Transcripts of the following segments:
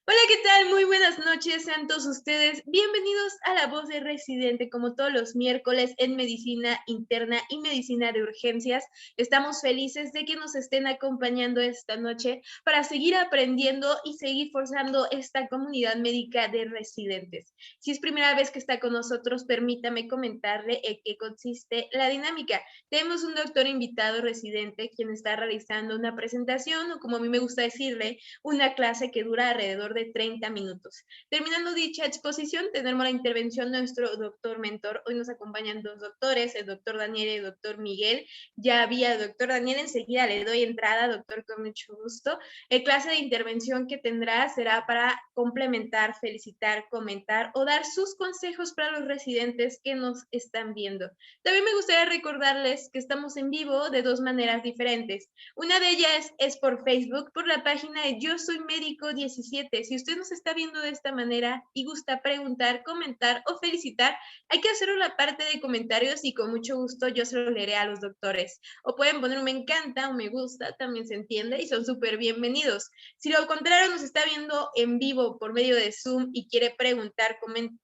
Hola, ¿qué tal? Muy buenas noches, sean todos ustedes bienvenidos a La Voz de Residente, como todos los miércoles en Medicina Interna y Medicina de Urgencias. Estamos felices de que nos estén acompañando esta noche para seguir aprendiendo y seguir forzando esta comunidad médica de residentes. Si es primera vez que está con nosotros, permítame comentarle en qué consiste la dinámica. Tenemos un doctor invitado residente quien está realizando una presentación o, como a mí me gusta decirle, una clase que dura alrededor de 30 minutos. Terminando dicha exposición, tenemos la intervención de nuestro doctor mentor. Hoy nos acompañan dos doctores, el doctor Daniel y el doctor Miguel. Ya había doctor Daniel, enseguida le doy entrada, doctor, con mucho gusto. El clase de intervención que tendrá será para complementar, felicitar, comentar o dar sus consejos para los residentes que nos están viendo. También me gustaría recordarles que estamos en vivo de dos maneras diferentes. Una de ellas es por Facebook, por la página de Yo Soy Médico 17. Si usted nos está viendo de esta manera y gusta preguntar, comentar o felicitar, hay que hacerlo en la parte de comentarios y con mucho gusto yo se lo leeré a los doctores. O pueden poner un me encanta o me gusta, también se entiende y son súper bienvenidos. Si lo contrario nos está viendo en vivo por medio de Zoom y quiere preguntar,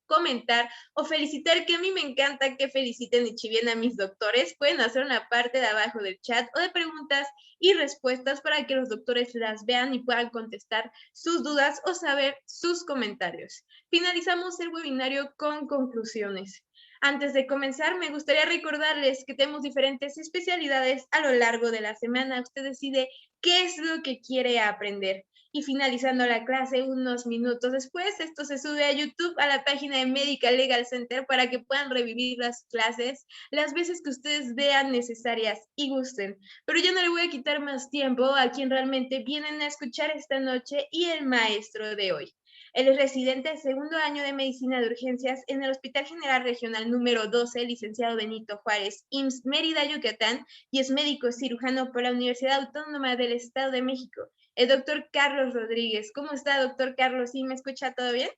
comentar o felicitar, que a mí me encanta que feliciten y chivien a mis doctores, pueden hacer una parte de abajo del chat o de preguntas y respuestas para que los doctores las vean y puedan contestar sus dudas o saber sus comentarios. Finalizamos el webinario con conclusiones. Antes de comenzar, me gustaría recordarles que tenemos diferentes especialidades a lo largo de la semana. Usted decide qué es lo que quiere aprender. Y finalizando la clase, unos minutos después, esto se sube a YouTube, a la página de Medical Legal Center, para que puedan revivir las clases las veces que ustedes vean necesarias y gusten. Pero yo no le voy a quitar más tiempo a quien realmente vienen a escuchar esta noche y el maestro de hoy. Él es residente de segundo año de Medicina de Urgencias en el Hospital General Regional número 12, licenciado Benito Juárez, IMSS Mérida, Yucatán, y es médico cirujano por la Universidad Autónoma del Estado de México. El doctor Carlos Rodríguez. ¿Cómo está, doctor Carlos? ¿Sí me escucha todo bien?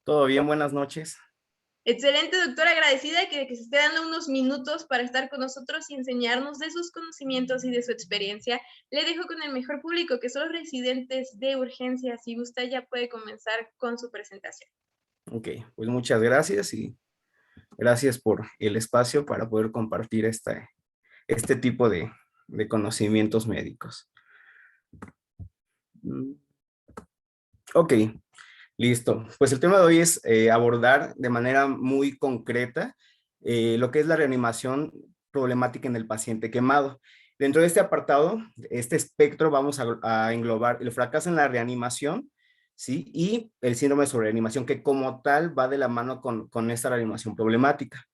Todo bien, buenas noches. Excelente, doctor, agradecida que se esté dando unos minutos para estar con nosotros y enseñarnos de sus conocimientos y de su experiencia. Le dejo con el mejor público, que son los residentes de urgencias. Si gusta, ya puede comenzar con su presentación. Ok, pues muchas gracias y gracias por el espacio para poder compartir este tipo de conocimientos médicos. Ok, listo. Pues el tema de hoy es abordar de manera muy concreta lo que es la reanimación problemática en el paciente quemado. Dentro de este apartado, este espectro, vamos a englobar el fracaso en la reanimación, ¿sí? Y el síndrome de sobreanimación, que como tal va de la mano con esta reanimación problemática.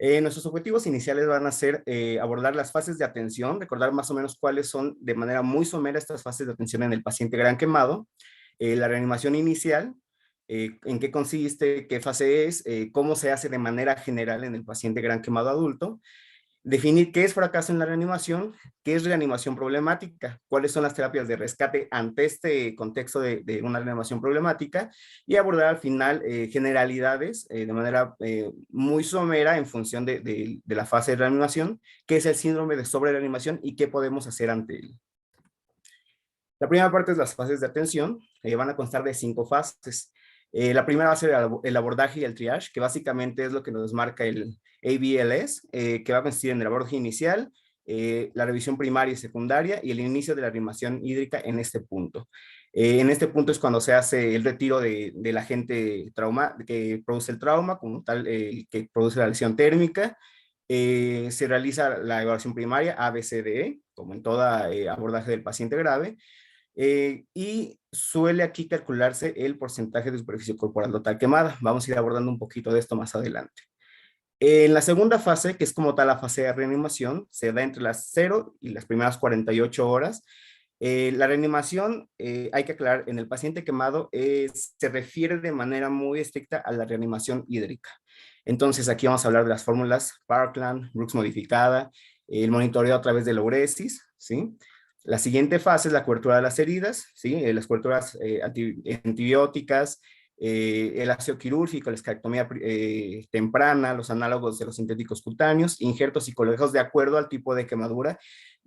Nuestros objetivos iniciales van a ser abordar las fases de atención, recordar más o menos cuáles son de manera muy somera estas fases de atención en el paciente gran quemado, la reanimación inicial, en qué consiste, qué fase es, cómo se hace de manera general en el paciente gran quemado adulto, definir qué es fracaso en la reanimación, qué es reanimación problemática, cuáles son las terapias de rescate ante este contexto de una reanimación problemática y abordar al final generalidades de manera muy somera en función de la fase de reanimación, qué es el síndrome de sobrereanimación y qué podemos hacer ante él. La primera parte es las fases de atención, van a constar de 5 fases. La primera va a ser el abordaje y el triage, que básicamente es lo que nos marca el ABLS, que va a consistir en el abordaje inicial, la revisión primaria y secundaria y el inicio de la reanimación hídrica en este punto. En este punto es cuando se hace el retiro del agente que produce el trauma, como tal, que produce la lesión térmica. Se realiza la evaluación primaria ABCDE, como en toda abordaje del paciente grave, y suele aquí calcularse el porcentaje de superficie corporal total quemada. Vamos a ir abordando un poquito de esto más adelante. En la segunda fase, que es como tal la fase de reanimación, se da entre las 0 y las primeras 48 horas. La reanimación, hay que aclarar, en el paciente quemado se refiere de manera muy estricta a la reanimación hídrica. Entonces aquí vamos a hablar de las fórmulas Parkland, Brooks modificada, el monitoreo a través de la uresis, ¿sí? La siguiente fase es la cobertura de las heridas, ¿sí? Las coberturas antibióticas, el ácido quirúrgico, la escaectomía temprana, los análogos de los sintéticos cutáneos, injertos psicológicos de acuerdo al tipo de quemadura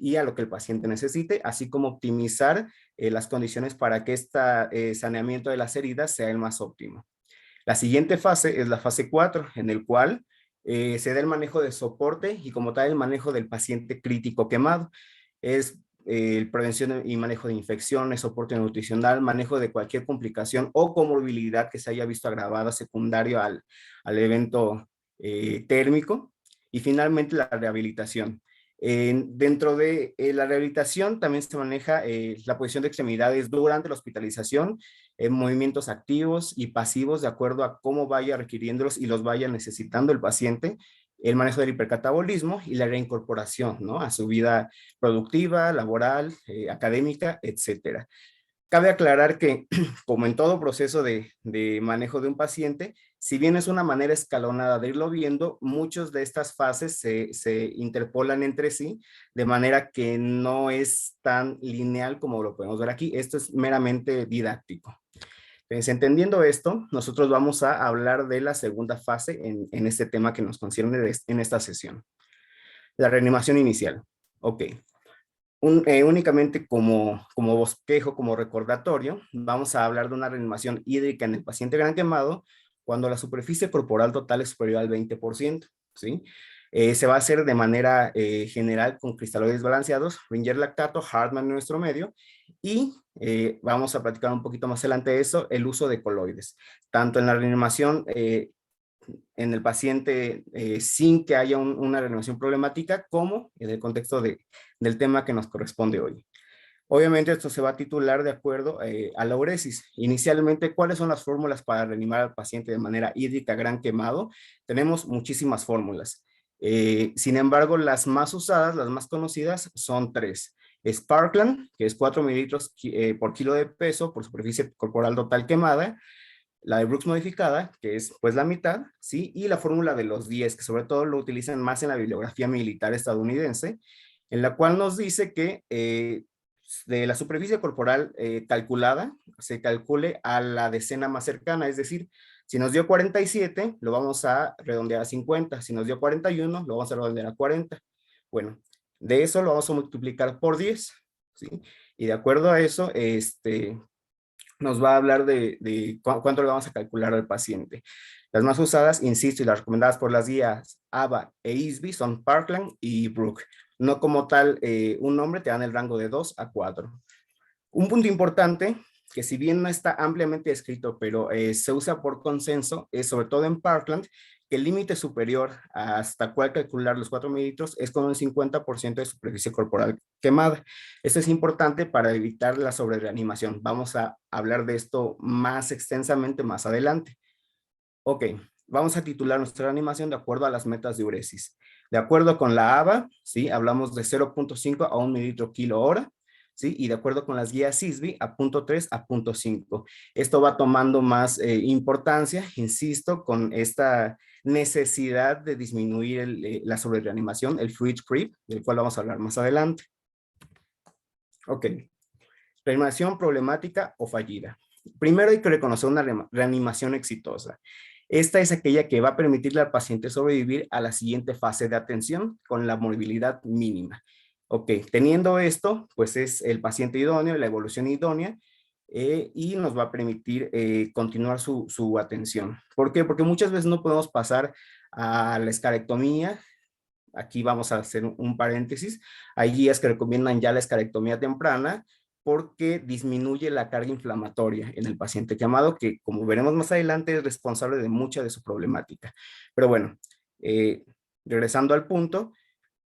y a lo que el paciente necesite, así como optimizar las condiciones para que este saneamiento de las heridas sea el más óptimo. La siguiente fase es la fase 4, en el cual se da el manejo de soporte y como tal el manejo del paciente crítico quemado. Es prevención y manejo de infecciones, soporte nutricional, manejo de cualquier complicación o comorbilidad que se haya visto agravada secundario al evento térmico. Y finalmente la rehabilitación. Dentro de la rehabilitación también se maneja la posición de extremidades durante la hospitalización, movimientos activos y pasivos de acuerdo a cómo vaya requiriéndolos y los vaya necesitando el paciente, el manejo del hipercatabolismo y la reincorporación, ¿no?, a su vida productiva, laboral, académica, etcétera. Cabe aclarar que, como en todo proceso de manejo de un paciente, si bien es una manera escalonada de irlo viendo, muchas de estas fases se interpolan entre sí, de manera que no es tan lineal como lo podemos ver aquí. Esto es meramente didáctico. Entonces, entendiendo esto, nosotros vamos a hablar de la segunda fase en este tema que nos concierne en esta sesión. La reanimación inicial. Ok. Únicamente como bosquejo, como recordatorio, vamos a hablar de una reanimación hídrica en el paciente gran quemado cuando la superficie corporal total es superior al 20%, ¿sí? Se va a hacer de manera general con cristaloides balanceados, Ringer lactato, Hartmann en nuestro medio, y vamos a platicar un poquito más adelante de eso, el uso de coloides, tanto en la reanimación en el paciente sin que haya una reanimación problemática, como en el contexto del tema que nos corresponde hoy. Obviamente esto se va a titular de acuerdo a la uresis. Inicialmente, ¿cuáles son las fórmulas para reanimar al paciente de manera hídrica gran quemado? Tenemos muchísimas fórmulas. Sin embargo, las más usadas, las más conocidas, son tres. Sparkland, que es 4 mililitros por kilo de peso por superficie corporal total quemada. La de Brooks modificada, que es pues la mitad, ¿sí? Y la fórmula de los 10, que sobre todo lo utilizan más en la bibliografía militar estadounidense, en la cual nos dice que de la superficie corporal calculada, se calcule a la decena más cercana, es decir, si nos dio 47, lo vamos a redondear a 50, si nos dio 41, lo vamos a redondear a 40. Bueno, de eso lo vamos a multiplicar por 10, ¿sí? Y de acuerdo a eso, nos va a hablar de cuánto le vamos a calcular al paciente. Las más usadas, insisto, y las recomendadas por las guías ABA e ISBI son Parkland y Brook. No como tal un nombre, te dan el rango de 2 a 4. Un punto importante, que si bien no está ampliamente escrito, pero se usa por consenso, es sobre todo en Parkland, que el límite superior hasta cual calcular los 4 mililitros es con un 50% de superficie corporal quemada. Esto es importante para evitar la sobrereanimación. Vamos a hablar de esto más extensamente más adelante. Ok, vamos a titular nuestra reanimación de acuerdo a las metas de uresis. De acuerdo con la ABA, ¿sí? Hablamos de 0.5 a 1 mililitro kilo hora. ¿Sí? Y de acuerdo con las guías ISBI, a 0.3 a 0.5. Esto va tomando más importancia, insisto, con esta necesidad de disminuir la sobrereanimación, el fluid creep, del cual vamos a hablar más adelante. Ok, reanimación problemática o fallida. Primero hay que reconocer una reanimación exitosa. Esta es aquella que va a permitirle al paciente sobrevivir a la siguiente fase de atención con la morbilidad mínima. Ok, teniendo esto, pues es el paciente idóneo, la evolución idónea, y nos va a permitir continuar su atención. ¿Por qué? Porque muchas veces no podemos pasar a la escarectomía. Aquí vamos a hacer un paréntesis. Hay guías que recomiendan ya la escarectomía temprana porque disminuye la carga inflamatoria en el paciente quemado, que como veremos más adelante es responsable de mucha de su problemática. Pero bueno, regresando al punto,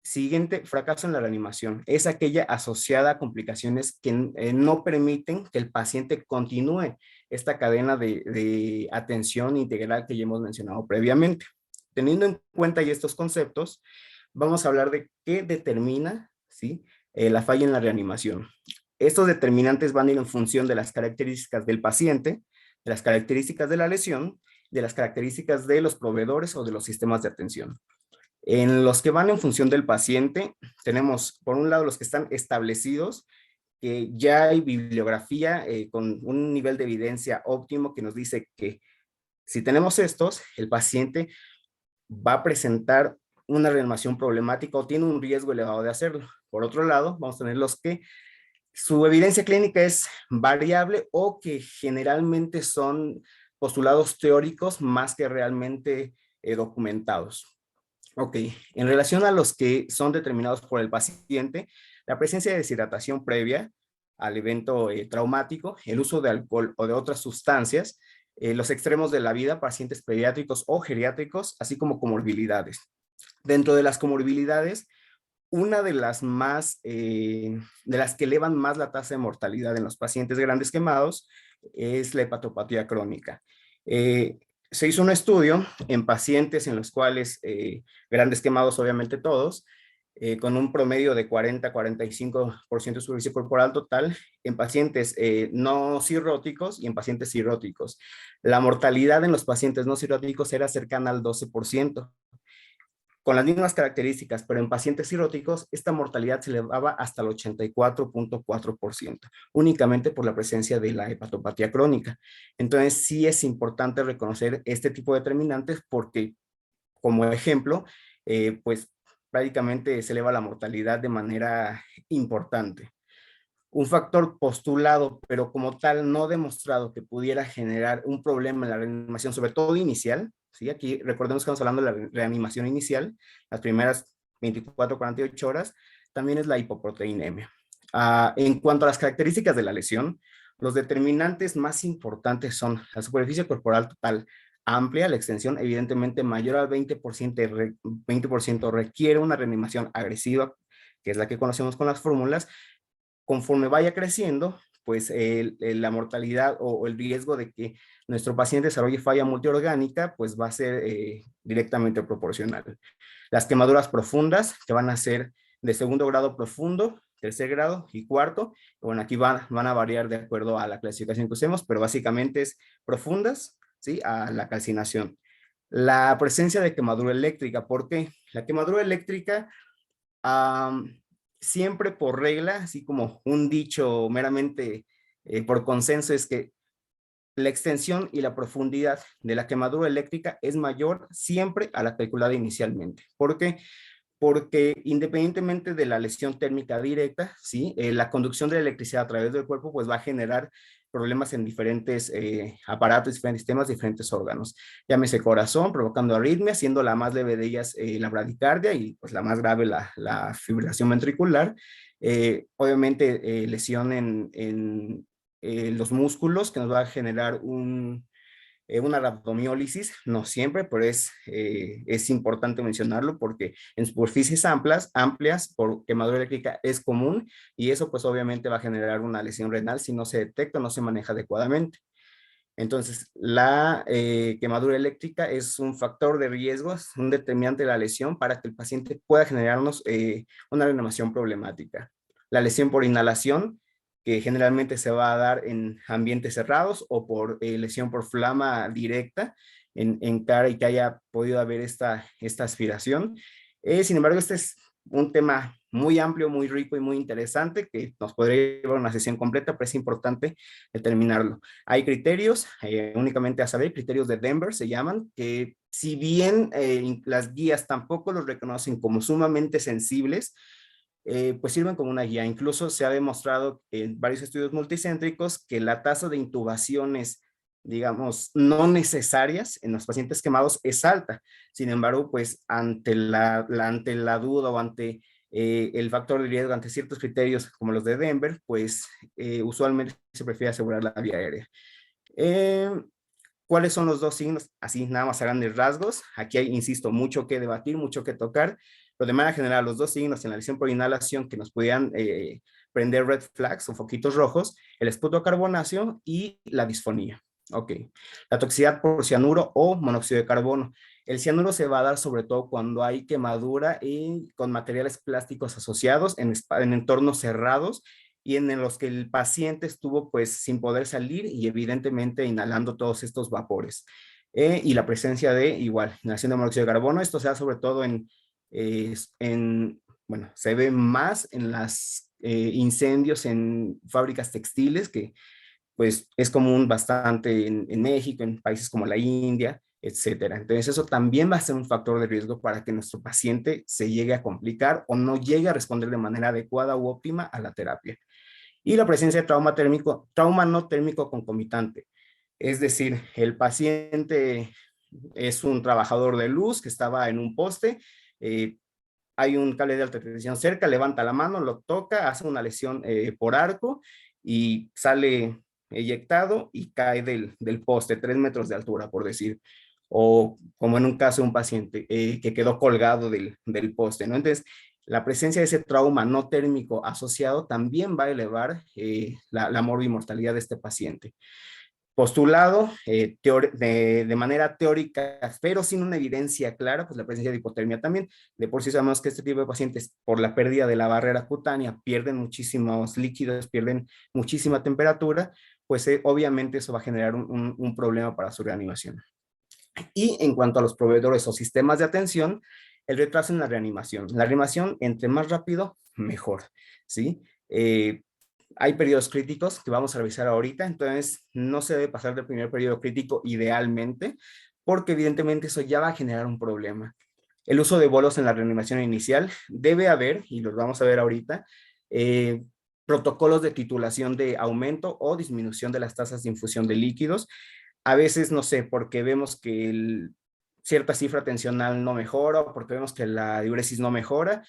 siguiente, fracaso en la reanimación. Es aquella asociada a complicaciones que no permiten que el paciente continúe esta cadena de atención integral que ya hemos mencionado previamente. Teniendo en cuenta ya estos conceptos, vamos a hablar de qué determina, ¿sí?, la falla en la reanimación. Estos determinantes van a ir en función de las características del paciente, de las características de la lesión, de las características de los proveedores o de los sistemas de atención. En los que van en función del paciente, tenemos por un lado los que están establecidos, que ya hay bibliografía con un nivel de evidencia óptimo que nos dice que si tenemos estos, el paciente va a presentar una reanimación problemática o tiene un riesgo elevado de hacerlo. Por otro lado, vamos a tener los que su evidencia clínica es variable o que generalmente son postulados teóricos más que realmente documentados. Ok, en relación a los que son determinados por el paciente, la presencia de deshidratación previa al evento traumático, el uso de alcohol o de otras sustancias, los extremos de la vida, pacientes pediátricos o geriátricos, así como comorbilidades. Dentro de las comorbilidades, una de las de las que elevan más la tasa de mortalidad en los pacientes grandes quemados es la hepatopatía crónica. Se hizo un estudio en pacientes en los cuales, grandes quemados obviamente todos, con un promedio de 40-45% de superficie corporal total, en pacientes no cirróticos y en pacientes cirróticos. La mortalidad en los pacientes no cirróticos era cercana al 12%. Con las mismas características, pero en pacientes cirróticos, esta mortalidad se elevaba hasta el 84.4%, únicamente por la presencia de la hepatopatía crónica. Entonces, sí es importante reconocer este tipo de determinantes porque, como ejemplo, pues prácticamente se eleva la mortalidad de manera importante. Un factor postulado, pero como tal no demostrado que pudiera generar un problema en la reanimación, sobre todo inicial, ¿sí? Aquí recordemos que estamos hablando de la reanimación inicial, las primeras 24-48 horas, también es la hipoproteinemia. En cuanto a las características de la lesión, los determinantes más importantes son la superficie corporal total amplia, la extensión evidentemente mayor al 20% requiere una reanimación agresiva, que es la que conocemos con las fórmulas. Conforme vaya creciendo, pues la mortalidad o el riesgo de que nuestro paciente desarrolle falla multiorgánica, pues va a ser directamente proporcional. Las quemaduras profundas, que van a ser de segundo grado profundo, tercer grado y cuarto, bueno, aquí van a variar de acuerdo a la clasificación que usemos, pero básicamente es profundas, ¿sí? A la calcinación. La presencia de quemadura eléctrica, ¿por qué? La quemadura eléctrica, siempre por regla, así como un dicho meramente por consenso, es que la extensión y la profundidad de la quemadura eléctrica es mayor siempre a la calculada inicialmente. ¿Por qué? Porque independientemente de la lesión térmica directa, ¿sí? La conducción de la electricidad a través del cuerpo pues va a generar problemas en diferentes aparatos, diferentes sistemas, diferentes órganos. Llámese corazón, provocando arritmia, siendo la más leve de ellas la bradicardia y pues la más grave la fibrilación ventricular. Obviamente lesión en los músculos que nos va a generar una rhabdomiólisis, no siempre, pero es importante mencionarlo porque en superficies amplias por quemadura eléctrica es común y eso pues obviamente va a generar una lesión renal si no se detecta o no se maneja adecuadamente. Entonces, la quemadura eléctrica es un factor de riesgo, es un determinante de la lesión para que el paciente pueda generarnos una reanimación problemática. La lesión por inhalación, que generalmente se va a dar en ambientes cerrados o por lesión por flama directa en cara y que haya podido haber esta aspiración. Sin embargo, este es un tema muy amplio, muy rico y muy interesante que nos podría llevar una sesión completa, pero es importante determinarlo. Hay criterios, únicamente a saber, criterios de Denver se llaman, que si bien las guías tampoco los reconocen como sumamente sensibles, pues sirven como una guía. Incluso se ha demostrado en varios estudios multicéntricos que la tasa de intubaciones, digamos, no necesarias en los pacientes quemados es alta. Sin embargo, pues ante la duda o ante el factor de riesgo, ante ciertos criterios como los de Denver, pues usualmente se prefiere asegurar la vía aérea. Eh, ¿Cuáles son los dos signos? Así, nada más a grandes rasgos. Aquí hay, insisto, mucho que debatir, mucho que tocar, pero de manera general, los dos signos en la lesión por inhalación que nos pudieran prender red flags o foquitos rojos, el esputocarbonáceo y la disfonía. Ok. La toxicidad por cianuro o monóxido de carbono. El cianuro se va a dar sobre todo cuando hay quemadura con materiales plásticos asociados en entornos cerrados y en los que el paciente estuvo pues sin poder salir y evidentemente inhalando todos estos vapores. Y la presencia de igual, inhalación de monóxido de carbono, esto se da sobre todo bueno, se ve más en los incendios en fábricas textiles, que pues es común bastante en México, en países como la India, etcétera. Entonces eso también va a ser un factor de riesgo para que nuestro paciente se llegue a complicar o no llegue a responder de manera adecuada u óptima a la terapia. Y la presencia de trauma térmico, trauma no térmico concomitante. Es decir, el paciente es un trabajador de luz que estaba en un poste, hay un cable de alta tensión cerca, levanta la mano, lo toca, hace una lesión por arco y sale eyectado y cae del poste, 3 metros de altura, por decir. O como en un caso de un paciente que quedó colgado del poste, ¿no? Entonces, la presencia de ese trauma no térmico asociado también va a elevar la morbimortalidad de este paciente. Postulado de manera teórica, pero sin una evidencia clara, pues la presencia de hipotermia también. De por sí sabemos que este tipo de pacientes, por la pérdida de la barrera cutánea, pierden muchísimos líquidos, pierden muchísima temperatura, pues obviamente eso va a generar un problema para su reanimación. Y en cuanto a los proveedores o sistemas de atención, el retraso en la reanimación. La reanimación, entre más rápido, mejor, ¿sí? Hay periodos críticos que vamos a revisar ahorita, entonces no se debe pasar del primer periodo crítico idealmente, porque evidentemente eso ya va a generar un problema. El uso de bolos en la reanimación inicial debe haber, y los vamos a ver ahorita, protocolos de titulación de aumento o disminución de las tasas de infusión de líquidos. A veces, no sé, porque vemos que cierta cifra tensional no mejora o porque vemos que la diuresis no mejora,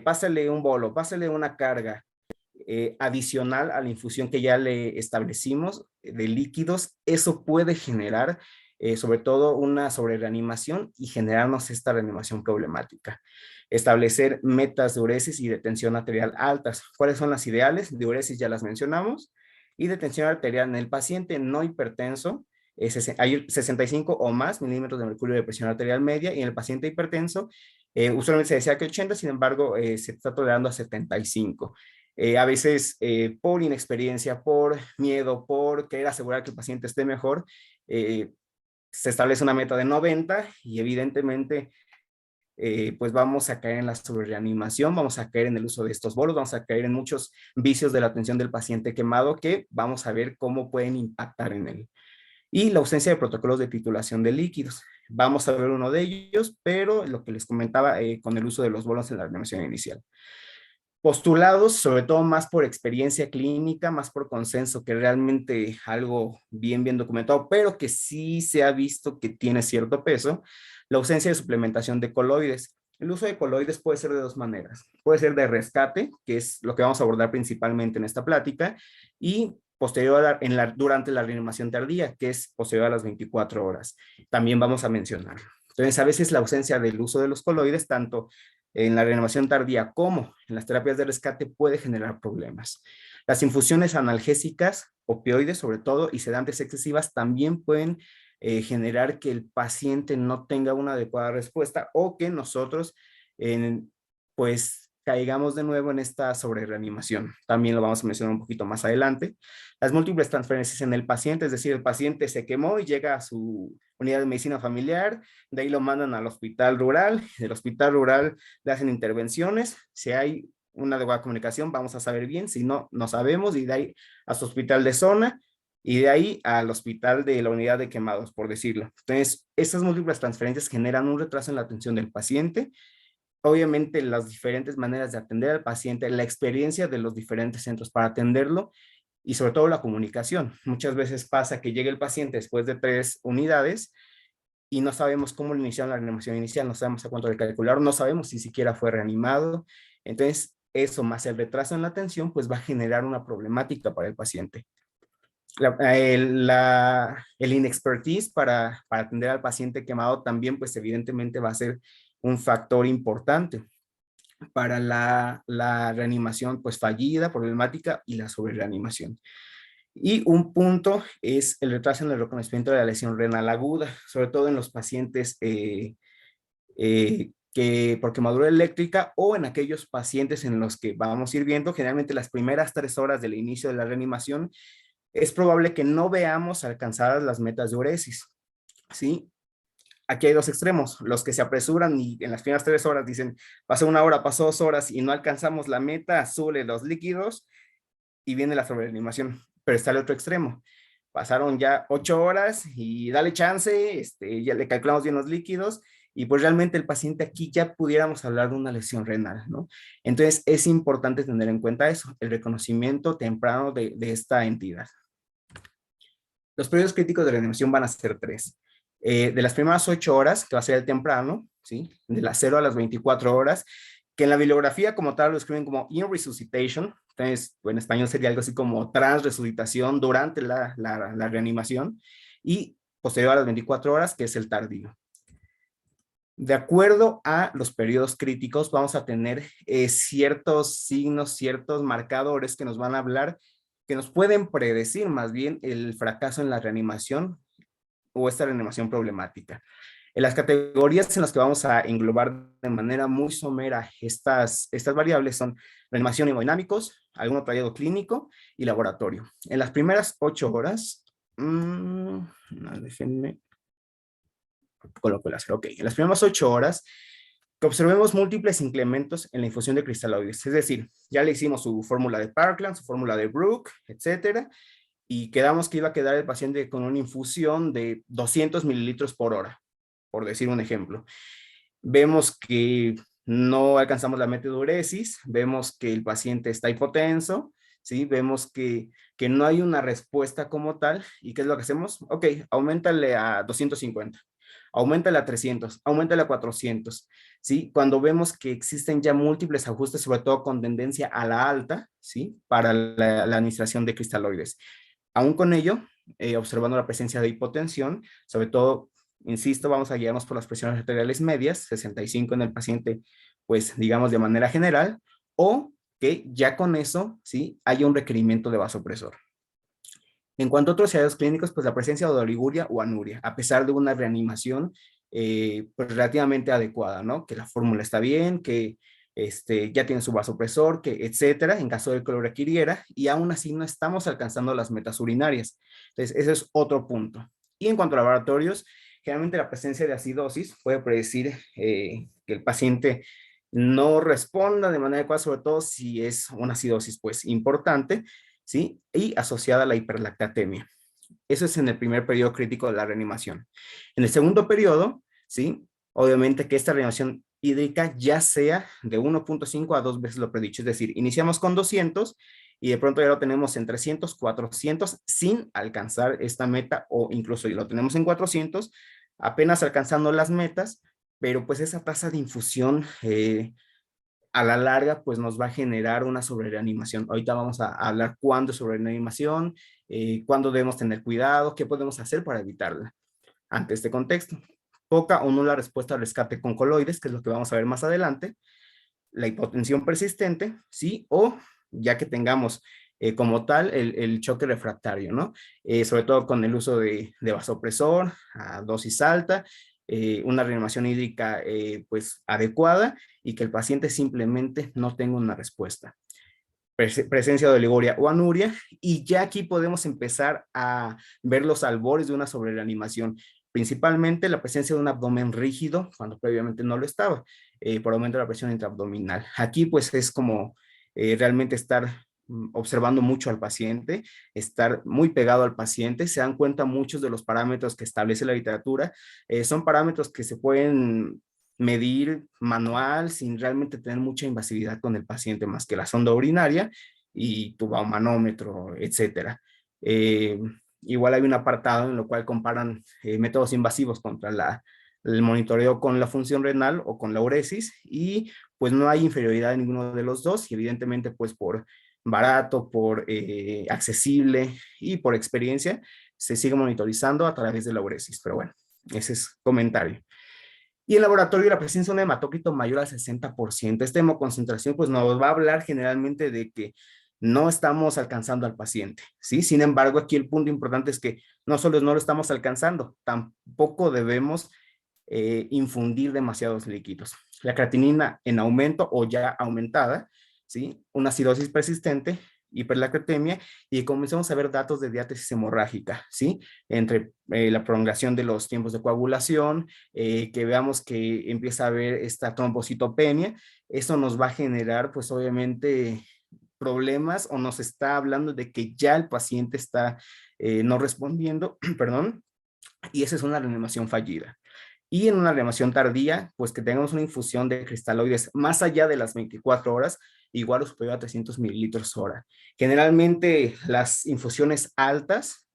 pásale un bolo, pásale una carga, adicional a la infusión que ya le establecimos de líquidos, eso puede generar sobre todo una sobrereanimación y generarnos esta reanimación problemática. Establecer metas de diuresis y de tensión arterial altas. ¿Cuáles son las ideales? Diuresis ya las mencionamos. Y de tensión arterial en el paciente no hipertenso, hay 65 o más milímetros de mercurio de presión arterial media, y en el paciente hipertenso usualmente se decía que 80, sin embargo se está tolerando a 75. A veces por inexperiencia, por miedo, por querer asegurar que el paciente esté mejor, se establece una meta de 90 y evidentemente pues vamos a caer en la sobrereanimación, vamos a caer en el uso de estos bolos, vamos a caer en muchos vicios de la atención del paciente quemado que vamos a ver cómo pueden impactar en él. Y la ausencia de protocolos de titulación de líquidos. Vamos a ver uno de ellos, pero lo que les comentaba con el uso de los bolos en la reanimación inicial. Postulados, sobre todo más por experiencia clínica, más por consenso, que realmente algo bien documentado, pero que sí se ha visto que tiene cierto peso, la ausencia de suplementación de coloides. El uso de coloides puede ser de dos maneras. Puede ser de rescate, que es lo que vamos a abordar principalmente en esta plática, y posterior durante la reanimación tardía, que es posterior a las 24 horas. También vamos a mencionar. Entonces, a veces la ausencia del uso de los coloides, tanto en la reanimación tardía como en las terapias de rescate, puede generar problemas. Las infusiones analgésicas, opioides sobre todo, y sedantes excesivas también pueden generar que el paciente no tenga una adecuada respuesta o que nosotros pues caigamos de nuevo en esta sobrereanimación. También lo vamos a mencionar un poquito más adelante. Las múltiples transferencias en el paciente, es decir, el paciente se quemó y llega a su unidad de medicina familiar, de ahí lo mandan al hospital rural, del hospital rural le hacen intervenciones, si hay una adecuada comunicación vamos a saber bien, si no, no sabemos, y de ahí a su hospital de zona, y de ahí al hospital de la unidad de quemados, por decirlo. Entonces, estas múltiples transferencias generan un retraso en la atención del paciente. Obviamente, las diferentes maneras de atender al paciente, la experiencia de los diferentes centros para atenderlo y sobre todo la comunicación. Muchas veces pasa que llega el paciente después de 3 unidades y no sabemos cómo iniciar la reanimación inicial, no sabemos a cuánto de calcular, no sabemos si siquiera fue reanimado. Entonces, eso más el retraso en la atención, pues va a generar una problemática para el paciente. El inexpertise para atender al paciente quemado también, pues evidentemente va a ser un factor importante para la reanimación pues fallida, problemática y la sobrereanimación. Y un punto es el retraso en el reconocimiento de la lesión renal aguda, sobre todo en los pacientes que por quemadura eléctrica o en aquellos pacientes en los que vamos a ir viendo generalmente las primeras 3 horas del inicio de la reanimación, es probable que no veamos alcanzadas las metas de uresis, ¿sí? Aquí hay dos extremos, los que se apresuran y en las primeras 3 horas dicen, pasó 1 hora, pasó 2 horas y no alcanzamos la meta, sube los líquidos y viene la sobreanimación. Pero está el otro extremo, pasaron ya 8 horas y dale chance, ya le calculamos bien los líquidos y pues realmente el paciente aquí ya pudiéramos hablar de una lesión renal, ¿no? Entonces es importante tener en cuenta eso, el reconocimiento temprano de esta entidad. Los periodos críticos de reanimación van a ser 3. De las primeras 8 horas, que va a ser el temprano, ¿sí? De las 0 a las 24 horas, que en la bibliografía como tal lo escriben como in resuscitation, entonces en español sería algo así como tras resucitación durante la reanimación, y posterior a las 24 horas, que es el tardío. De acuerdo a los periodos críticos, vamos a tener ciertos signos, ciertos marcadores que nos van a hablar, que nos pueden predecir más bien el fracaso en la reanimación o esta reanimación problemática. En las categorías en las que vamos a englobar de manera muy somera estas variables son reanimación hemodinámicos, algún trayecto clínico y laboratorio. En las primeras 8 horas, déjenme coloco el láser. Ok, en las primeras 8 horas que observemos múltiples incrementos en la infusión de cristaloides, es decir, ya le hicimos su fórmula de Parkland, su fórmula de Brook, etcétera, y quedamos que iba a quedar el paciente con una infusión de 200 mililitros por hora, por decir un ejemplo. Vemos que no alcanzamos la metiduresis, vemos que el paciente está hipotenso, ¿sí? Vemos que no hay una respuesta como tal, ¿y qué es lo que hacemos? Ok, aumentale a 250. Auméntale a 300, auméntale a 400, ¿sí? Cuando vemos que existen ya múltiples ajustes, sobre todo con tendencia a la alta, ¿sí? Para la administración de cristaloides. Aún con ello, observando la presencia de hipotensión, sobre todo, insisto, vamos a guiarnos por las presiones arteriales medias, 65 en el paciente, pues digamos de manera general, o que ya con eso, ¿sí? Haya un requerimiento de vasopresor. En cuanto a otros ensayos clínicos, pues la presencia de oliguria o anuria, a pesar de una reanimación pues relativamente adecuada, ¿no? Que la fórmula está bien, que ya tiene su vasopresor, que etcétera, en caso de que lo requiriera, y aún así no estamos alcanzando las metas urinarias. Entonces, ese es otro punto. Y en cuanto a laboratorios, generalmente la presencia de acidosis puede predecir que el paciente no responda de manera adecuada, sobre todo si es una acidosis pues importante, ¿sí? Y asociada a la hiperlactatemia. Eso es en el primer periodo crítico de la reanimación. En el segundo periodo, ¿sí? Obviamente que esta reanimación hídrica ya sea de 1.5 a 2 veces lo predicho, es decir, iniciamos con 200 y de pronto ya lo tenemos en 300, 400 sin alcanzar esta meta o incluso lo tenemos en 400, apenas alcanzando las metas, pero pues esa tasa de infusión a la larga pues nos va a generar una sobrereanimación. Ahorita vamos a hablar cuándo es sobrereanimación, cuándo debemos tener cuidado, qué podemos hacer para evitarla. Ante este contexto, poca o nula respuesta al rescate con coloides, que es lo que vamos a ver más adelante, la hipotensión persistente, ¿sí? O ya que tengamos como tal el choque refractario, ¿no? Sobre todo con el uso de vasopresor a dosis alta, una reanimación hídrica pues adecuada y que el paciente simplemente no tenga una respuesta. Presencia de oliguria o anuria, y ya aquí podemos empezar a ver los albores de una sobrereanimación, principalmente la presencia de un abdomen rígido cuando previamente no lo estaba, por aumento de la presión intraabdominal. Aquí pues es como realmente estar observando mucho al paciente, estar muy pegado al paciente. Se dan cuenta muchos de los parámetros que establece la literatura, son parámetros que se pueden medir manual sin realmente tener mucha invasividad con el paciente más que la sonda urinaria y tu baumanómetro, etcétera. Igual hay un apartado en lo cual comparan métodos invasivos contra el monitoreo con la función renal o con la uresis, y pues no hay inferioridad en ninguno de los dos, y evidentemente pues por barato, por accesible y por experiencia se sigue monitorizando a través de la uresis. Pero bueno, ese es comentario. Y en laboratorio la presencia de un hematócrito mayor al 60%. Esta hemoconcentración pues nos va a hablar generalmente de que no estamos alcanzando al paciente, ¿sí? Sin embargo, aquí el punto importante es que no solo no lo estamos alcanzando, tampoco debemos infundir demasiados líquidos. La creatinina en aumento o ya aumentada, ¿sí? Una acidosis persistente, hiperlactatemia, y comenzamos a ver datos de diátesis hemorrágica, ¿sí? Entre la prolongación de los tiempos de coagulación, que veamos que empieza a haber esta trombocitopenia. Esto nos va a generar, pues obviamente, problemas o nos está hablando de que ya el paciente está no respondiendo, perdón, y esa es una reanimación fallida. Y en una reanimación tardía, pues que tengamos una infusión de cristaloides más allá de las 24 horas, igual o superior a 300 mililitros hora. Generalmente las infusiones altas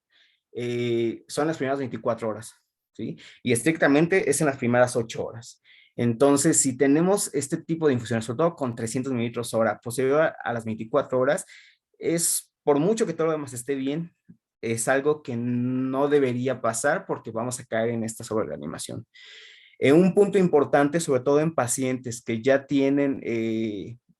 son las primeras 24 horas, ¿sí? Y estrictamente es en las primeras 8 horas. Entonces, si tenemos este tipo de infusiones, sobre todo con 300 mililitros hora, posterior a las 24 horas, es por mucho que todo lo demás esté bien, es algo que no debería pasar porque vamos a caer en esta sobrereanimación. Un punto importante, sobre todo en pacientes que ya tienen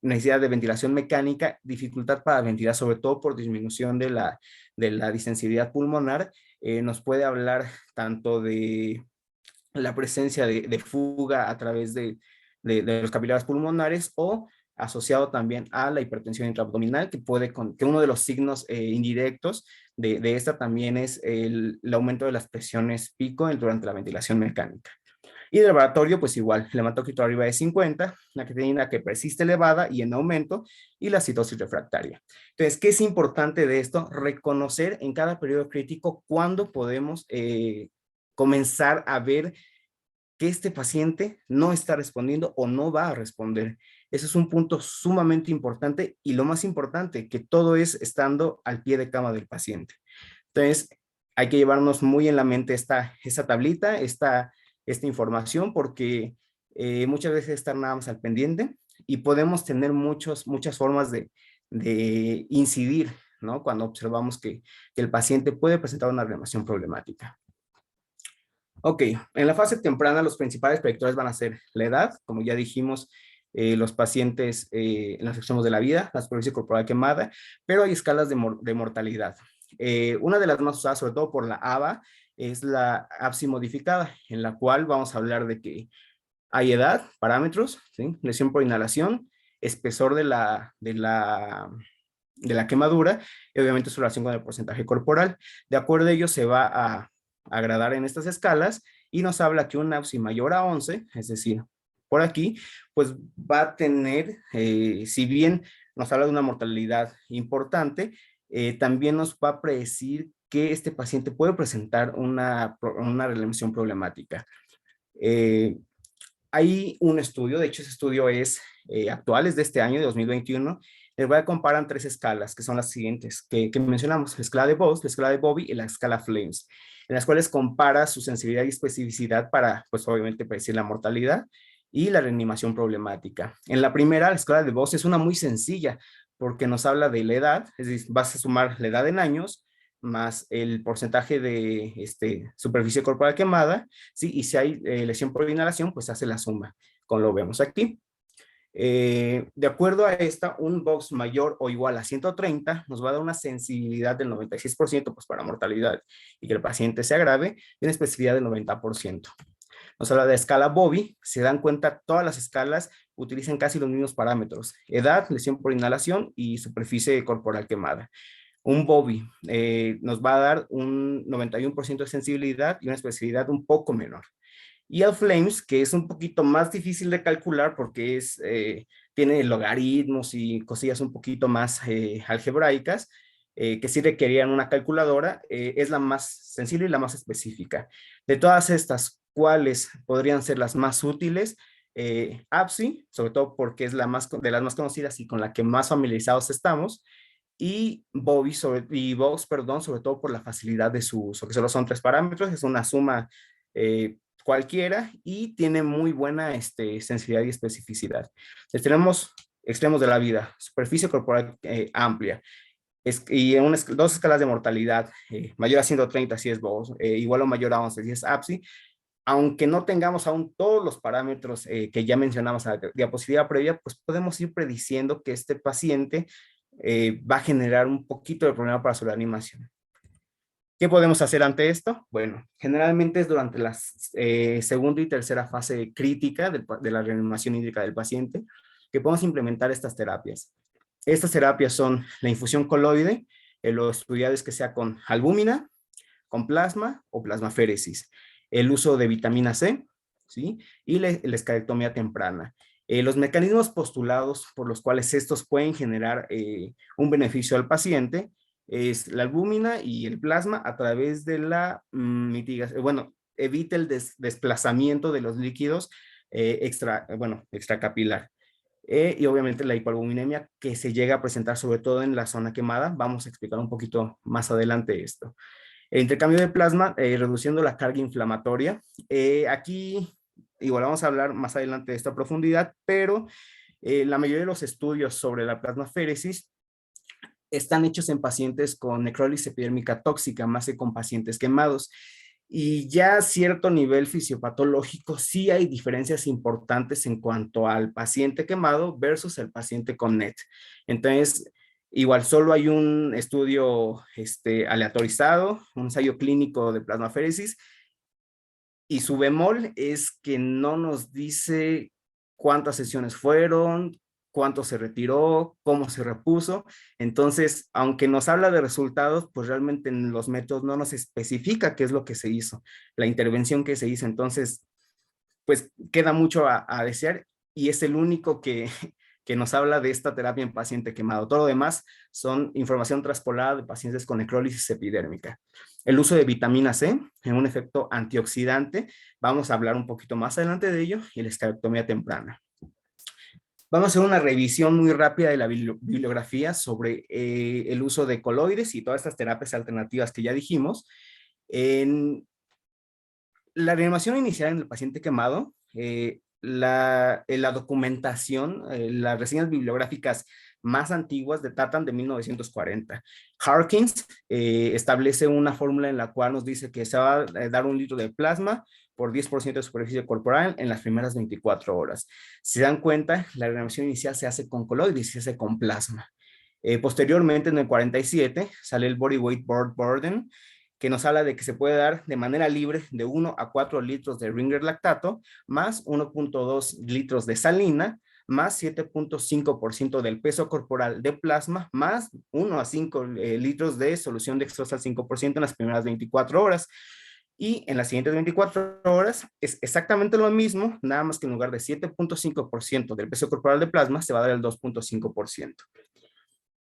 necesidad de ventilación mecánica, dificultad para ventilar, sobre todo por disminución de la distensibilidad pulmonar, nos puede hablar tanto de la presencia de fuga a través de los capilares pulmonares o asociado también a la hipertensión intraabdominal, que uno de los signos indirectos de esta también es el aumento de las presiones pico durante la ventilación mecánica. Y de laboratorio, pues igual, el hematócrito arriba de 50, la creatinina que persiste elevada y en aumento, y la citosis refractaria. Entonces, ¿qué es importante de esto? Reconocer en cada periodo crítico cuándo podemos comenzar a ver que este paciente no está respondiendo o no va a responder. Ese es un punto sumamente importante y lo más importante, que todo es estando al pie de cama del paciente. Entonces, hay que llevarnos muy en la mente esta tablita, esta información, porque muchas veces estar nada más al pendiente y podemos tener muchas formas de incidir, ¿no? Cuando observamos que el paciente puede presentar una reanimación problemática. Ok, en la fase temprana los principales predictores van a ser la edad, como ya dijimos, los pacientes en los extremos de la vida, la superficie corporal quemada, pero hay escalas de mortalidad. Una de las más usadas, sobre todo por la ABA, es la APSI modificada, en la cual vamos a hablar de que hay edad, parámetros, ¿sí? Lesión por inhalación, espesor de la quemadura y obviamente su relación con el porcentaje corporal. De acuerdo a ello se va a agradar en estas escalas y nos habla que un APSI mayor a 11, es decir, por aquí, pues va a tener, si bien nos habla de una mortalidad importante, también nos va a predecir que este paciente puede presentar una reanimación problemática. Hay un estudio, de hecho ese estudio es actual, es de este año, de 2021, les voy a comparar tres escalas, que son las siguientes, que mencionamos, la escala de Bose, la escala de Bobby y la escala Flames, en las cuales compara su sensibilidad y especificidad para, pues obviamente, predecir la mortalidad y la reanimación problemática. En la primera, la escala de Bose es una muy sencilla, porque nos habla de la edad, es decir, vas a sumar la edad en años, más el porcentaje de superficie corporal quemada, ¿sí? Y si hay lesión por inhalación, pues hace la suma, como lo vemos aquí. De acuerdo a esta, un box mayor o igual a 130 nos va a dar una sensibilidad del 96% pues para mortalidad y que el paciente se agrave y una especificidad del 90%. Nos habla de escala Bobby, se dan cuenta todas las escalas utilizan casi los mismos parámetros, edad, lesión por inhalación y superficie corporal quemada. Un Bobby nos va a dar un 91% de sensibilidad y una especificidad un poco menor. Y el Flames, que es un poquito más difícil de calcular porque tiene logaritmos y cosillas un poquito más algebraicas, que sí requerían una calculadora, es la más sensible y la más específica. De todas estas, ¿cuáles podrían ser las más útiles? APSI, sobre todo porque es de las más conocidas y con la que más familiarizados estamos, y Box, perdón, sobre todo por la facilidad de su uso, que solo son 3 parámetros, es una suma cualquiera y tiene muy buena sensibilidad y especificidad. Entonces, tenemos extremos de la vida, superficie corporal amplia, y en dos escalas de mortalidad, mayor a 130 si es Box, igual o mayor a 11 si es APSI, aunque no tengamos aún todos los parámetros que ya mencionamos en la diapositiva previa, pues podemos ir prediciendo que este paciente va a generar un poquito de problema para su reanimación. ¿Qué podemos hacer ante esto? Bueno, generalmente es durante la segunda y tercera fase crítica de la reanimación hídrica del paciente que podemos implementar estas terapias. Estas terapias son la infusión coloide, lo estudiado es que sea con albúmina, con plasma o plasmaféresis, el uso de vitamina C, ¿sí? Y la escalectomía temprana. Los mecanismos postulados por los cuales estos pueden generar un beneficio al paciente es la albúmina y el plasma a través de la mitigación, bueno, evita el desplazamiento de los líquidos extracapilar. Y obviamente la hipoalbuminemia que se llega a presentar sobre todo en la zona quemada. Vamos a explicar un poquito más adelante esto. El intercambio de plasma, reduciendo la carga inflamatoria. Aquí, igual vamos a hablar más adelante de esta profundidad, pero la mayoría de los estudios sobre la plasmaféresis están hechos en pacientes con necrólisis epidérmica tóxica, más que con pacientes quemados. Y ya a cierto nivel fisiopatológico sí hay diferencias importantes en cuanto al paciente quemado versus el paciente con NET. Entonces, igual solo hay un estudio aleatorizado, un ensayo clínico de plasmaféresis, y su bemol es que no nos dice cuántas sesiones fueron, cuánto se retiró, cómo se repuso. Entonces, aunque nos habla de resultados, pues realmente en los métodos no nos especifica qué es lo que se hizo, la intervención que se hizo. Entonces, pues queda mucho a desear, y es el único que nos habla de esta terapia en paciente quemado. Todo lo demás son información traspolada de pacientes con necrólisis epidérmica. El uso de vitamina C en un efecto antioxidante, vamos a hablar un poquito más adelante de ello, y la esterectomía temprana. Vamos a hacer una revisión muy rápida de la bibliografía sobre el uso de coloides y todas estas terapias alternativas que ya dijimos. En la reanimación inicial en el paciente quemado, la documentación, las reseñas bibliográficas más antiguas datan de 1940. Harkins establece una fórmula en la cual nos dice que se va a dar 1 litro de plasma por 10% de superficie corporal en las primeras 24 horas. Si se dan cuenta, la reanimación inicial se hace con coloides y se hace con plasma. Posteriormente, en el 47, sale el Body Weight Burden, que nos habla de que se puede dar de manera libre de 1 a 4 litros de Ringer lactato, más 1.2 litros de salina, más 7.5% del peso corporal de plasma, más 1 a 5 litros de solución dextrosa al 5% en las primeras 24 horas. Y en las siguientes 24 horas es exactamente lo mismo, nada más que en lugar de 7.5% del peso corporal de plasma, se va a dar el 2.5%.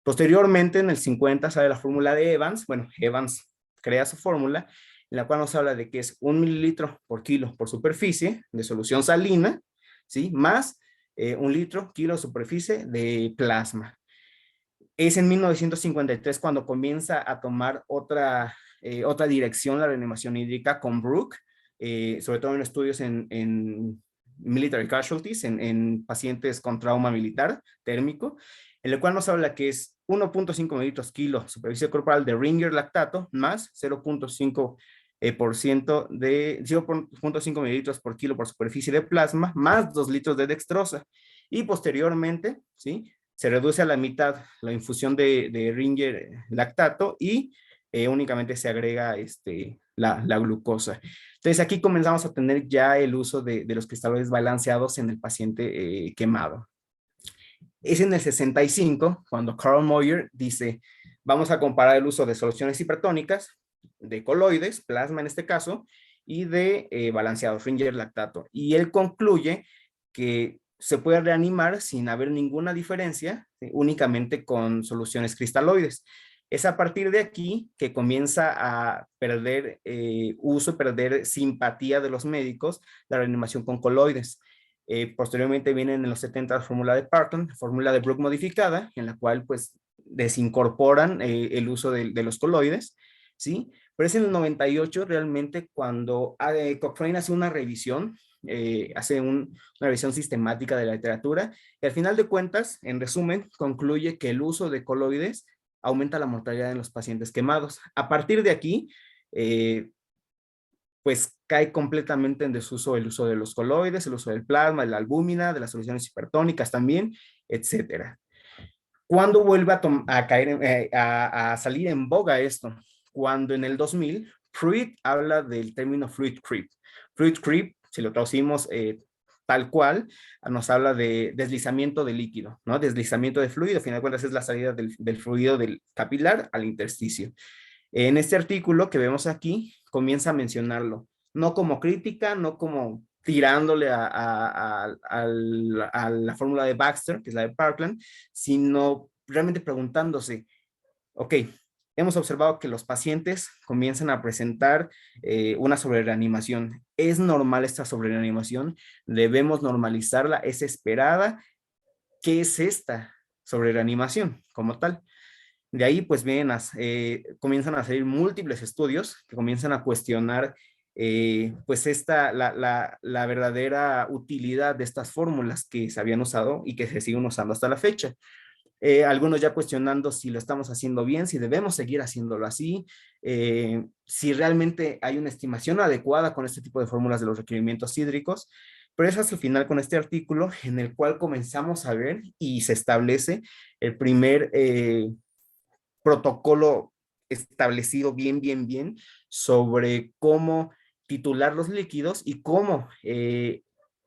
Posteriormente, en el 50, sale la fórmula de Evans. Bueno, Evans crea su fórmula, en la cual nos habla de que es 1 mililitro por kilo por superficie de solución salina, ¿sí? Más 1 litro kilo superficie de plasma. Es en 1953 cuando comienza a tomar otra dirección la reanimación hídrica con Brook, sobre todo en estudios en military casualties, en pacientes con trauma militar térmico, en el cual nos habla que es 1.5 mililitros kilo superficie corporal de Ringer lactato más 0.5 de 0.5 mililitros por kilo por superficie de plasma más 2 litros de dextrosa. Y posteriormente, ¿sí?, se reduce a la mitad la infusión de Ringer lactato y únicamente se agrega la glucosa. Entonces aquí comenzamos a tener ya el uso de los cristaloides balanceados en el paciente quemado. Es en el 65 cuando Carl Moyer dice, vamos a comparar el uso de soluciones hipertónicas, de coloides, plasma en este caso, y de balanceados, Ringer lactato. Y él concluye que se puede reanimar sin haber ninguna diferencia, ¿sí?, únicamente con soluciones cristaloides. Es a partir de aquí que comienza a perder uso, perder simpatía de los médicos, la reanimación con coloides. Posteriormente vienen en los 70 la fórmula de Parton, fórmula de Brook modificada, en la cual pues desincorporan el uso de los coloides, ¿sí? Pero es en el 98 realmente cuando Cochrane hace una revisión, hace una revisión sistemática de la literatura, y al final de cuentas, en resumen, concluye que el uso de coloides aumenta la mortalidad en los pacientes quemados. A partir de aquí, pues cae completamente en desuso el uso de los coloides, el uso del plasma, de la albúmina, de las soluciones hipertónicas también, etcétera. ¿Cuándo vuelve a caer, a salir en boga esto? Cuando en el 2000, Pruitt habla del término fluid creep. Fluid creep, si lo traducimos tal cual, nos habla de deslizamiento de líquido, ¿no? Deslizamiento de fluido, al final de cuentas es la salida del fluido del capilar al intersticio. En este artículo que vemos aquí, comienza a mencionarlo, no como crítica, no como tirándole a la fórmula de Baxter, que es la de Parkland, sino realmente preguntándose, ok, hemos observado que los pacientes comienzan a presentar una sobrereanimación. ¿Es normal esta sobrereanimación? ¿Debemos normalizarla? ¿Es esperada? ¿Qué es esta sobrereanimación como tal? De ahí pues comienzan a salir múltiples estudios que comienzan a cuestionar pues la verdadera utilidad de estas fórmulas que se habían usado y que se siguen usando hasta la fecha. Algunos ya cuestionando si lo estamos haciendo bien, si debemos seguir haciéndolo así, si realmente hay una estimación adecuada con este tipo de fórmulas de los requerimientos hídricos. Pero eso es el final con este artículo en el cual comenzamos a ver y se establece el primer protocolo establecido bien sobre cómo titular los líquidos y cómo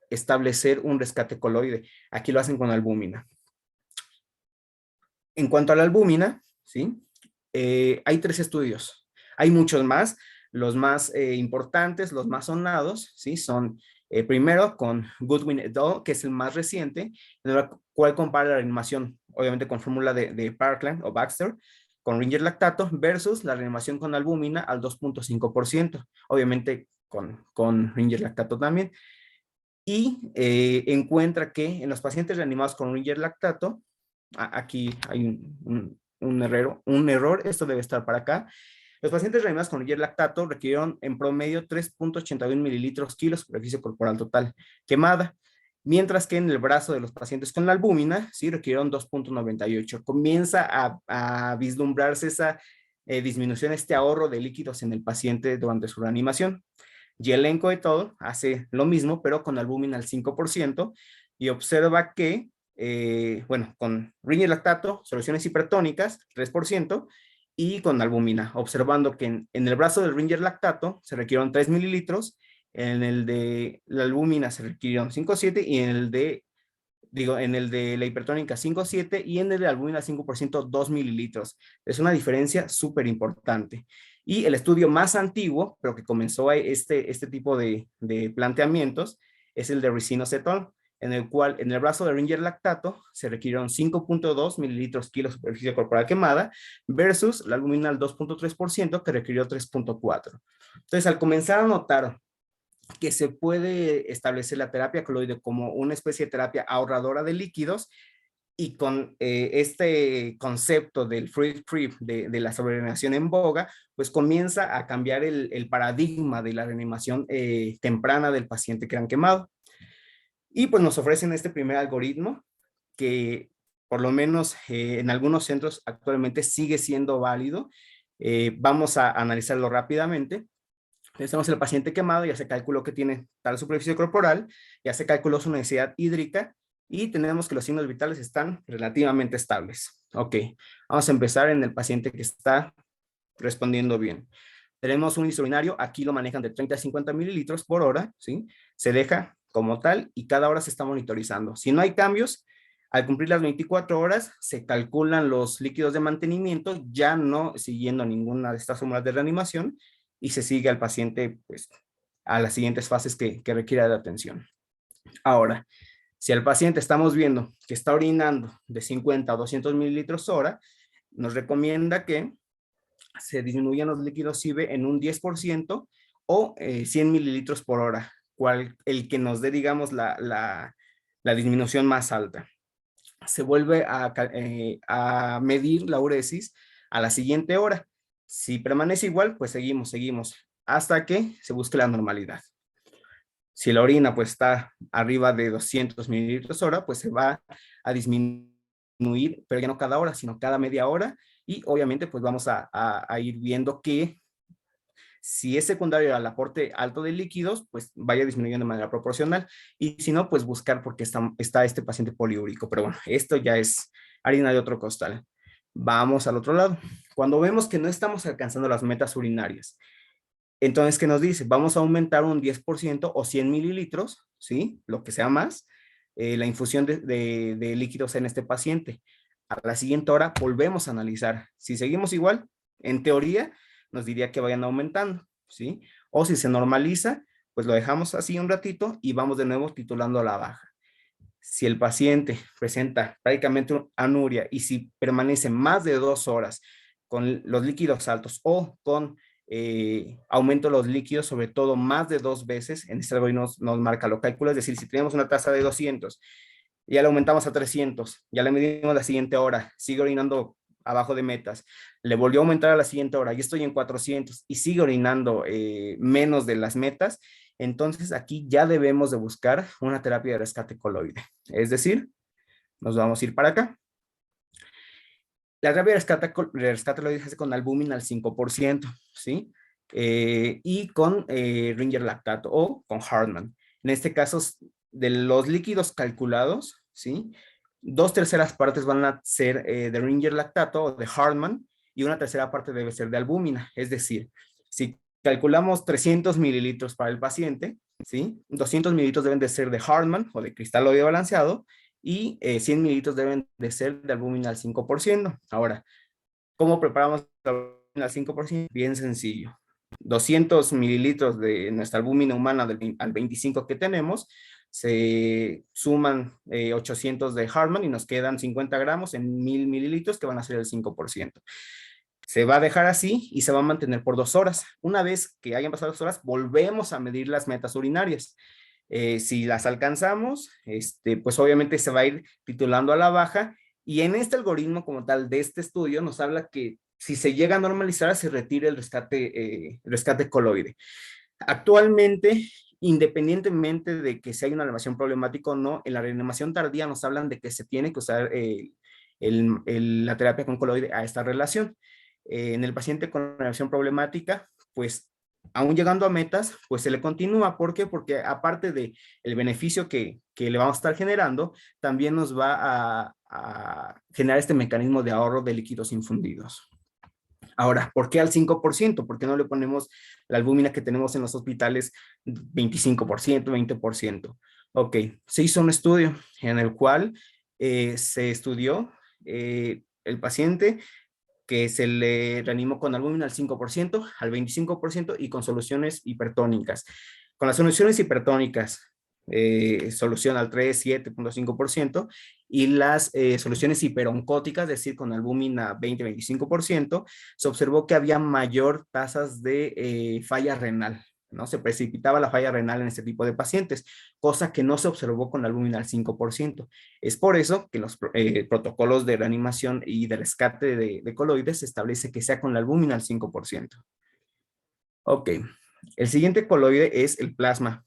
establecer un rescate coloide. Aquí lo hacen con albúmina. En cuanto a la albúmina, ¿sí? Hay 3 estudios. Hay muchos más. Los más importantes, los más sonados, ¿sí? Son primero con Goodwin et al., que es el más reciente, en el cual compara la reanimación, obviamente con fórmula de Parkland o Baxter, con Ringer lactato versus la reanimación con albúmina al 2.5%, obviamente con Ringer lactato también. Y encuentra que en los pacientes reanimados con Ringer lactato, aquí hay un error, esto debe estar para acá. Los pacientes reanimados con Ringer lactato requirieron en promedio 3.81 mililitros kilo superficie corporal total quemada, mientras que en el brazo de los pacientes con la albúmina, sí, requirieron 2.98. Comienza a vislumbrarse esa disminución, este ahorro de líquidos en el paciente durante su reanimación. Yelenko et al. Hace lo mismo, pero con albúmina al 5%, y observa que bueno, con Ringer lactato, soluciones hipertónicas, 3%, y con albúmina, observando que en el brazo del Ringer lactato se requirieron 3 mililitros, en el de la albúmina se requirieron 5,7 y en el de la hipertónica 5,7 y en el de la albúmina 5%, 2 mililitros. Es una diferencia súper importante. Y el estudio más antiguo, pero que comenzó este tipo de planteamientos, es el de Ricinos et al., en el cual en el brazo de Ringer lactato se requirieron 5.2 mililitros kilo superficie corporal quemada versus la albúmina al 2.3% que requirió 3.4. Entonces, al comenzar a notar que se puede establecer la terapia coloide como una especie de terapia ahorradora de líquidos, y con este concepto del free trip, de la sobrereanimación en boga, pues comienza a cambiar el paradigma de la reanimación temprana del paciente que han quemado. Y pues nos ofrecen este primer algoritmo que por lo menos en algunos centros actualmente sigue siendo válido. Vamos a analizarlo rápidamente. Tenemos el paciente quemado, ya se calculó que tiene tal superficie corporal, ya se calculó su necesidad hídrica y tenemos que los signos vitales están relativamente estables. Ok, vamos a empezar en el paciente que está respondiendo bien. Tenemos un índice urinario, aquí lo manejan de 30 a 50 mililitros por hora, ¿sí? Se deja como tal y cada hora se está monitorizando. Si no hay cambios, al cumplir las 24 horas, se calculan los líquidos de mantenimiento, ya no siguiendo ninguna de estas fórmulas de reanimación, y se sigue al paciente pues, a las siguientes fases que requiera de atención. Ahora, si al paciente estamos viendo que está orinando de 50 a 200 mililitros hora, nos recomienda que se disminuyan los líquidos IVE en un 10% o 100 mililitros por hora, el que nos dé, digamos, la disminución más alta. Se vuelve a medir la uresis a la siguiente hora. Si permanece igual, pues seguimos hasta que se busque la normalidad. Si la orina pues está arriba de 200 mililitros hora, pues se va a disminuir, pero ya no cada hora, sino cada media hora, y obviamente pues vamos a ir viendo que si es secundario al aporte alto de líquidos, pues vaya disminuyendo de manera proporcional, y si no, pues buscar porque está este paciente poliúrico. Pero bueno, esto ya es harina de otro costal. Vamos al otro lado. Cuando vemos que no estamos alcanzando las metas urinarias, entonces, ¿qué nos dice? Vamos a aumentar un 10% o 100 mililitros, ¿sí? Lo que sea más, la infusión de líquidos en este paciente. A la siguiente hora volvemos a analizar. Si seguimos igual, en teoría, nos diría que vayan aumentando, ¿sí? O si se normaliza, pues lo dejamos así un ratito y vamos de nuevo titulando a la baja. Si el paciente presenta prácticamente anuria y si permanece más de 2 horas con los líquidos altos o con aumento de los líquidos, sobre todo más de 2 veces, en este algoritmo nos marca lo cálculo, es decir, si tenemos una tasa de 200, ya le aumentamos a 300, ya le medimos la siguiente hora, sigue orinando abajo de metas, le volvió a aumentar a la siguiente hora, ya estoy en 400 y sigue orinando menos de las metas, entonces aquí ya debemos de buscar una terapia de rescate coloide. Es decir, nos vamos a ir para acá. La terapia de rescate coloide se hace con albúmina al 5%, ¿sí? Y con Ringer lactato o con Hartmann. En este caso, de los líquidos calculados, ¿sí? 2/3 partes van a ser de Ringer lactato o de Hartmann y una tercera parte debe ser de albúmina. Es decir, si calculamos 300 mililitros para el paciente, ¿sí? 200 mililitros deben de ser de Hartmann o de cristaloide balanceado y 100 mililitros deben de ser de albúmina al 5%. Ahora, ¿cómo preparamos la albúmina al 5%? Bien sencillo. 200 mililitros de nuestra albúmina humana al 25 que tenemos, se suman 800 de Hartmann y nos quedan 50 gramos en 1000 mililitros que van a ser el 5%. Se va a dejar así y se va a mantener por 2 horas. Una vez que hayan pasado 2 horas, volvemos a medir las metas urinarias. Si las alcanzamos, pues obviamente se va a ir titulando a la baja y en este algoritmo como tal de este estudio nos habla que si se llega a normalizar se retire el rescate coloide. Actualmente, independientemente de que si hay una elevación problemática o no, en la reanimación tardía nos hablan de que se tiene que usar la terapia con coloide a esta relación. En el paciente con elevación problemática, pues aún llegando a metas, pues se le continúa. ¿Por qué? Porque aparte de el beneficio que le vamos a estar generando, también nos va a generar este mecanismo de ahorro de líquidos infundidos. Ahora, ¿por qué al 5%? ¿Por qué no le ponemos la albúmina que tenemos en los hospitales 25%, 20%? Ok, se hizo un estudio en el cual se estudió el paciente que se le reanimó con albúmina al 5%, al 25% y con soluciones hipertónicas. Con las soluciones hipertónicas, solución al 3, 7.5%, y las soluciones hiperoncóticas, es decir, con albúmina 20-25%, se observó que había mayor tasas de falla renal, ¿no? Se precipitaba la falla renal en este tipo de pacientes, cosa que no se observó con albúmina al 5%. Es por eso que los protocolos de reanimación y de rescate de coloides se establece que sea con la albúmina al 5%. Ok, el siguiente coloide es el plasma.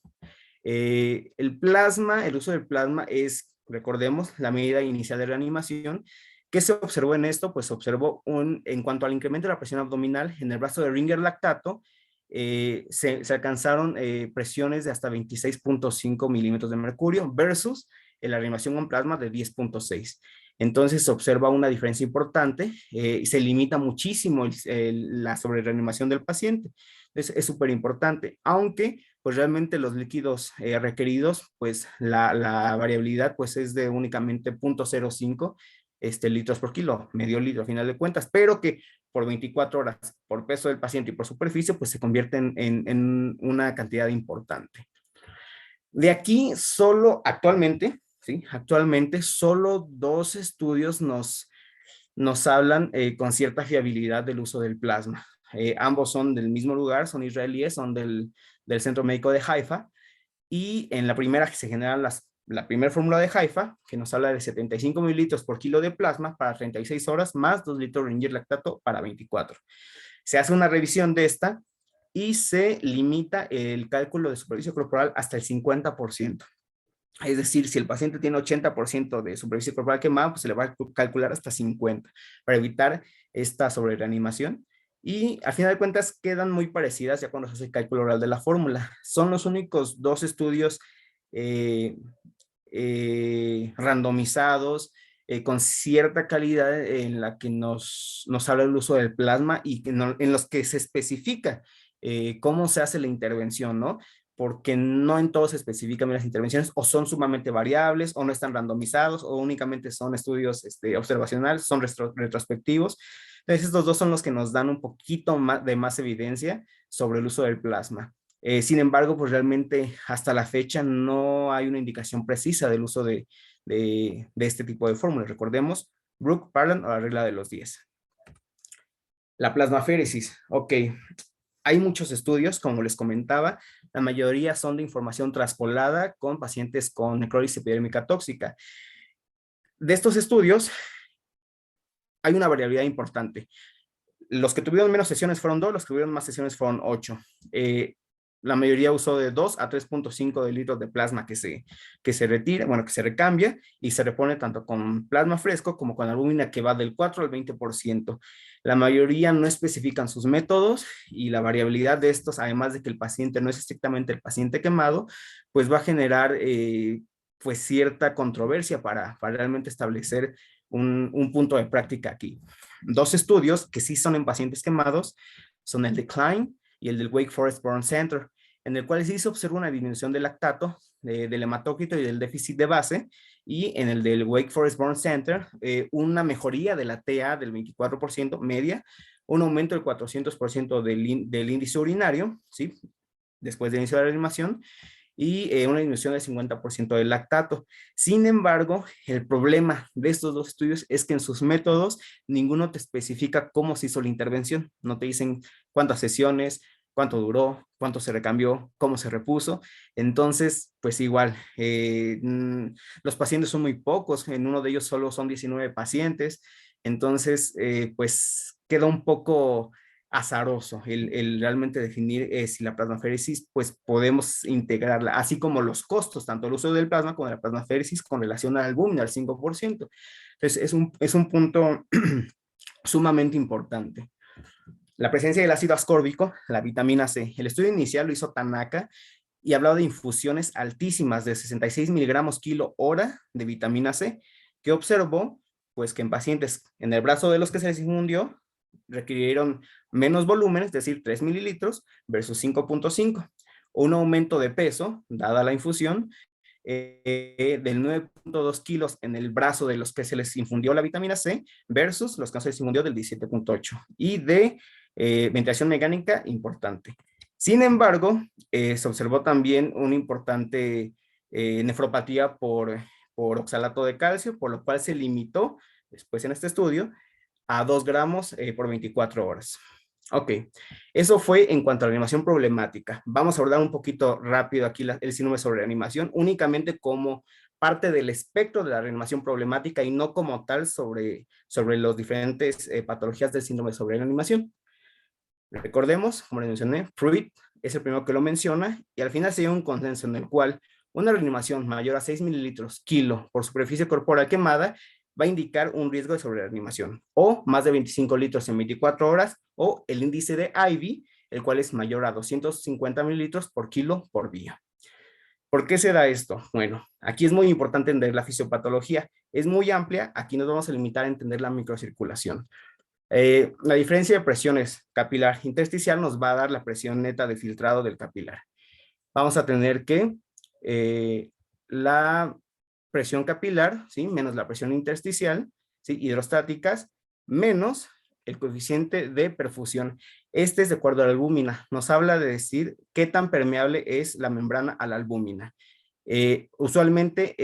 El plasma, el uso del plasma es, recordemos, la medida inicial de reanimación. ¿Qué se observó en esto? Pues se observó en cuanto al incremento de la presión abdominal en el brazo de Ringer lactato, se alcanzaron presiones de hasta 26.5 milímetros de mercurio versus la reanimación con plasma de 10.6. Entonces se observa una diferencia importante y se limita muchísimo la sobrereanimación del paciente. Entonces es súper importante, aunque pues realmente los líquidos requeridos, pues la variabilidad pues es de únicamente 0.05 litros por kilo, medio litro a final de cuentas, pero que por 24 horas, por peso del paciente y por superficie, pues se convierten en una cantidad importante. De aquí solo actualmente, ¿sí? Actualmente solo 2 estudios nos hablan con cierta fiabilidad del uso del plasma. Ambos son del mismo lugar, son israelíes, son del Centro Médico de Haifa, y en la primera se generan la primera fórmula de Haifa, que nos habla de 75 mililitros por kilo de plasma para 36 horas, más 2 litros de Ringer lactato para 24. Se hace una revisión de esta y se limita el cálculo de superficie corporal hasta el 50%. Es decir, si el paciente tiene 80% de superficie corporal quemada, pues se le va a calcular hasta 50 para evitar esta sobrereanimación. Y al final de cuentas quedan muy parecidas ya cuando se hace el cálculo oral de la fórmula. Son los únicos 2 estudios randomizados con cierta calidad en la que nos habla el uso del plasma y en los que se especifica cómo se hace la intervención, ¿no? Porque no en todos se especifican las intervenciones o son sumamente variables o no están randomizados o únicamente son estudios observacionales, son retrospectivos. Entonces estos 2 son los que nos dan un poquito más de más evidencia sobre el uso del plasma. Sin embargo, pues realmente hasta la fecha no hay una indicación precisa del uso de este tipo de fórmulas. Recordemos, Brooke, Parland o la regla de los 10. La plasmaféresis, ok. Hay muchos estudios, como les comentaba, la mayoría son de información traspolada con pacientes con necrosis epidérmica tóxica. De estos estudios, hay una variabilidad importante. Los que tuvieron menos sesiones fueron 2, los que tuvieron más sesiones fueron 8. La mayoría usó de 2 a 3.5 de litros de plasma que se retira, bueno, que se recambia y se repone tanto con plasma fresco como con albúmina que va del 4 al 20%. La mayoría no especifican sus métodos y la variabilidad de estos, además de que el paciente no es estrictamente el paciente quemado, pues va a generar pues cierta controversia para realmente establecer un punto de práctica aquí. Dos estudios que sí son en pacientes quemados son el de Klein y el del Wake Forest Burn Center, en el cual sí se observa una disminución del lactato, del hematócrito y del déficit de base, y en el del Wake Forest Burn Center, una mejoría de la TA del 24% media, un aumento del 400% del índice urinario, ¿sí? Después del inicio de la reanimación, y una disminución del 50% del lactato. Sin embargo, el problema de estos dos estudios es que en sus métodos ninguno te especifica cómo se hizo la intervención. No te dicen cuántas sesiones, cuánto duró, cuánto se recambió, cómo se repuso. Entonces, pues igual, los pacientes son muy pocos, en uno de ellos solo son 19 pacientes. Entonces, pues queda un poco azaroso el realmente definir si la plasmaféresis pues podemos integrarla, así como los costos, tanto el uso del plasma como de la plasmaféresis con relación al albúmina, al 5%. Entonces es un punto sumamente importante. La presencia del ácido ascórbico, la vitamina C. El estudio inicial lo hizo Tanaka y hablaba de infusiones altísimas de 66 miligramos kilo hora de vitamina C, que observó pues que en pacientes en el brazo de los que se les infundió requirieron menos volumen, es decir, 3 mililitros versus 5.5. Un aumento de peso, dada la infusión, del 9.2 kilos en el brazo de los que se les infundió la vitamina C versus los que se les infundió del 17.8. Y de ventilación mecánica importante. Sin embargo, se observó también una importante nefropatía por oxalato de calcio, por lo cual se limitó después en este estudio a 2 gramos por 24 horas. Ok, eso fue en cuanto a la reanimación problemática. Vamos a abordar un poquito rápido aquí el síndrome sobre reanimación, únicamente como parte del espectro de la reanimación problemática y no como tal sobre los diferentes patologías del síndrome sobre reanimación. Recordemos, como les mencioné, Pruitt es el primero que lo menciona y al final se dio un consenso en el cual una reanimación mayor a 6 mililitros kilo por superficie corporal quemada va a indicar un riesgo de sobrereanimación o más de 25 litros en 24 horas o el índice de Ivy, el cual es mayor a 250 mililitros por kilo por día. ¿Por qué se da esto? Bueno, aquí es muy importante entender la fisiopatología. Es muy amplia, aquí nos vamos a limitar a entender la microcirculación. La diferencia de presiones capilar intersticial nos va a dar la presión neta de filtrado del capilar. Vamos a tener que la presión capilar, ¿sí? Menos la presión intersticial, ¿sí? Hidrostáticas, menos el coeficiente de perfusión. Este es de acuerdo a la albúmina. Nos habla de decir qué tan permeable es la membrana a la albúmina. Usualmente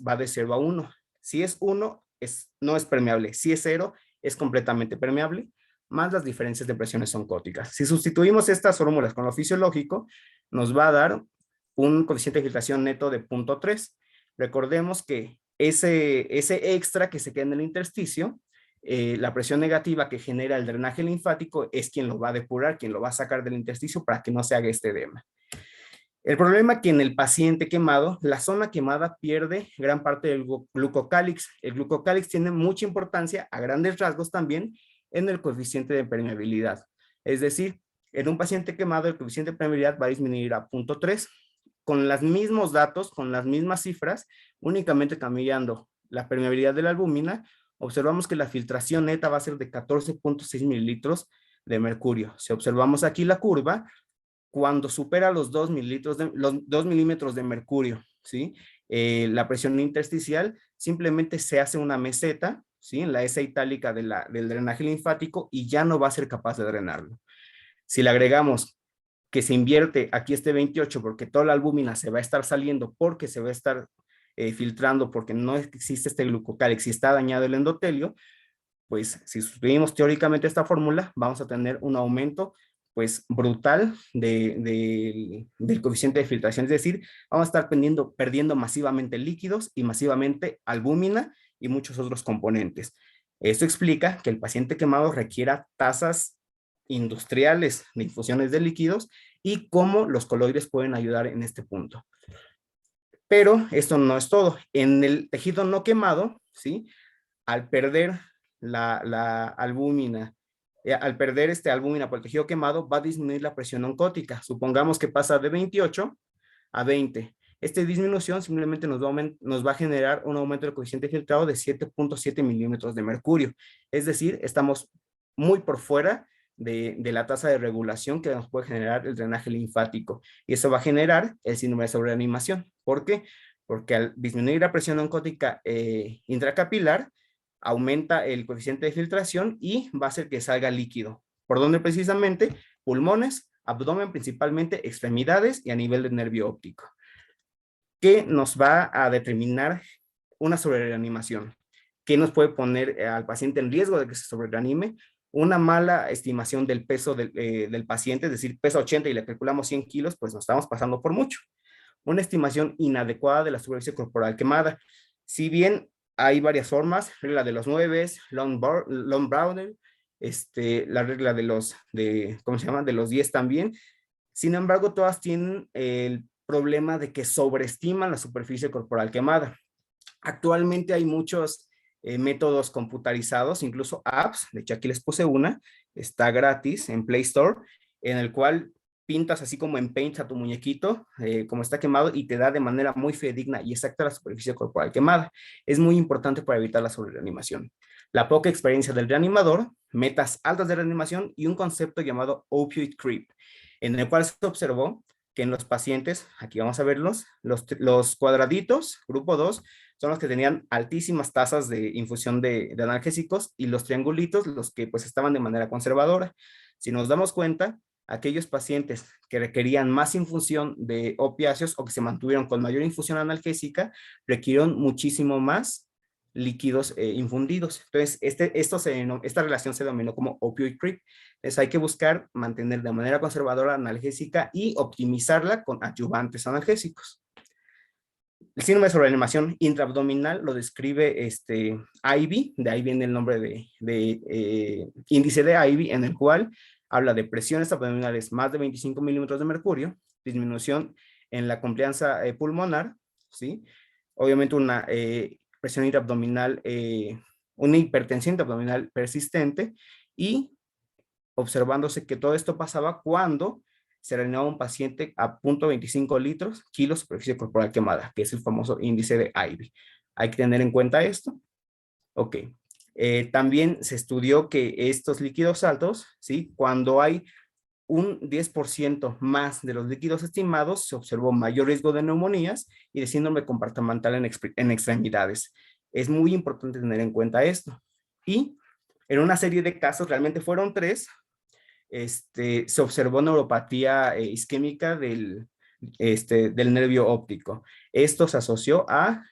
va de 0 a 1. Si es 1, no es permeable. Si es 0, es completamente permeable, más las diferencias de presiones oncóticas. Si sustituimos estas fórmulas con lo fisiológico, nos va a dar un coeficiente de filtración neto de 0.3. Recordemos que ese extra que se queda en el intersticio, la presión negativa que genera el drenaje linfático es quien lo va a depurar, quien lo va a sacar del intersticio para que no se haga este edema. El problema es que en el paciente quemado, la zona quemada pierde gran parte del glucocálix. El glucocálix tiene mucha importancia, a grandes rasgos también, en el coeficiente de permeabilidad. Es decir, en un paciente quemado, el coeficiente de permeabilidad va a disminuir a 0.3. Con los mismos datos, con las mismas cifras, únicamente cambiando la permeabilidad de la albúmina, observamos que la filtración neta va a ser de 14.6 mililitros de mercurio. Si observamos aquí la curva, cuando supera los 2 milímetros de mercurio, ¿sí? La presión intersticial simplemente se hace una meseta, ¿sí? En la S itálica del drenaje linfático y ya no va a ser capaz de drenarlo. Si le agregamos que se invierte aquí este 28 porque toda la albúmina se va a estar saliendo, porque se va a estar filtrando, porque no existe este glucocálex y está dañado el endotelio, pues si sustituimos teóricamente esta fórmula, vamos a tener un aumento pues brutal del coeficiente de filtración, es decir, vamos a estar perdiendo masivamente líquidos y masivamente albúmina y muchos otros componentes. Esto explica que el paciente quemado requiera tasas industriales de infusiones de líquidos y cómo los coloides pueden ayudar en este punto. Pero esto no es todo. En el tejido no quemado, ¿sí? Al perder la albúmina, al perder albúmina por el tejido quemado, va a disminuir la presión oncótica. Supongamos que pasa de 28 a 20. Esta disminución simplemente nos va a generar un aumento del coeficiente filtrado de 7.7 milímetros de mercurio. Es decir, estamos muy por fuera de la tasa de regulación que nos puede generar el drenaje linfático. Y eso va a generar el síndrome de sobreanimación. ¿Por qué? Porque al disminuir la presión oncótica intracapilar, aumenta el coeficiente de filtración y va a hacer que salga líquido. ¿Por dónde precisamente? Pulmones, abdomen, principalmente extremidades y a nivel del nervio óptico. ¿Qué nos va a determinar una sobrereanimación? ¿Qué nos puede poner al paciente en riesgo de que se sobrereanime? Una mala estimación del peso del paciente, es decir, pesa 80 y le calculamos 100 kilos, pues nos estamos pasando por mucho. Una estimación inadecuada de la superficie corporal quemada. Si bien hay varias formas, regla de los 9, Long-Browner, la regla ¿cómo se llama? De los 10 también. Sin embargo, todas tienen el problema de que sobreestiman la superficie corporal quemada. Actualmente hay muchos métodos computarizados, incluso apps, de hecho aquí les puse una, está gratis en Play Store, en el cual pintas así como en Paint a tu muñequito, como está quemado, y te da de manera muy fidedigna y exacta la superficie corporal quemada. Es muy importante para evitar la sobrereanimación. La poca experiencia del reanimador, metas altas de reanimación y un concepto llamado opioid creep, en el cual se observó que en los pacientes, aquí vamos a verlos, los cuadraditos, grupo 2, son los que tenían altísimas tasas de infusión de analgésicos, y los triangulitos, los que pues estaban de manera conservadora. Si nos damos cuenta, aquellos pacientes que requerían más infusión de opiáceos o que se mantuvieron con mayor infusión analgésica, requirieron muchísimo más líquidos infundidos. Entonces, esta relación se denominó como opioid creep. Entonces, hay que buscar mantener de manera conservadora analgésica y optimizarla con adyuvantes analgésicos. El síndrome de sobreanimación intraabdominal lo describe IBI, de ahí viene el nombre de índice de IBI, en el cual habla de presiones abdominales más de 25 milímetros de mercurio, disminución en la complianza pulmonar, ¿sí? Obviamente una presión intraabdominal, una hipertensión intraabdominal persistente, y observándose que todo esto pasaba cuando se reanimaba un paciente a 0.25 kilos superficie corporal quemada, que es el famoso índice de IBI. Hay que tener en cuenta esto. Ok. También se estudió que estos líquidos altos, ¿sí? Cuando hay un 10% más de los líquidos estimados, se observó mayor riesgo de neumonías y de síndrome compartimental en extremidades. Es muy importante tener en cuenta esto. Y en una serie de casos, realmente fueron 3, se observó neuropatía isquémica del nervio óptico. Esto se asoció a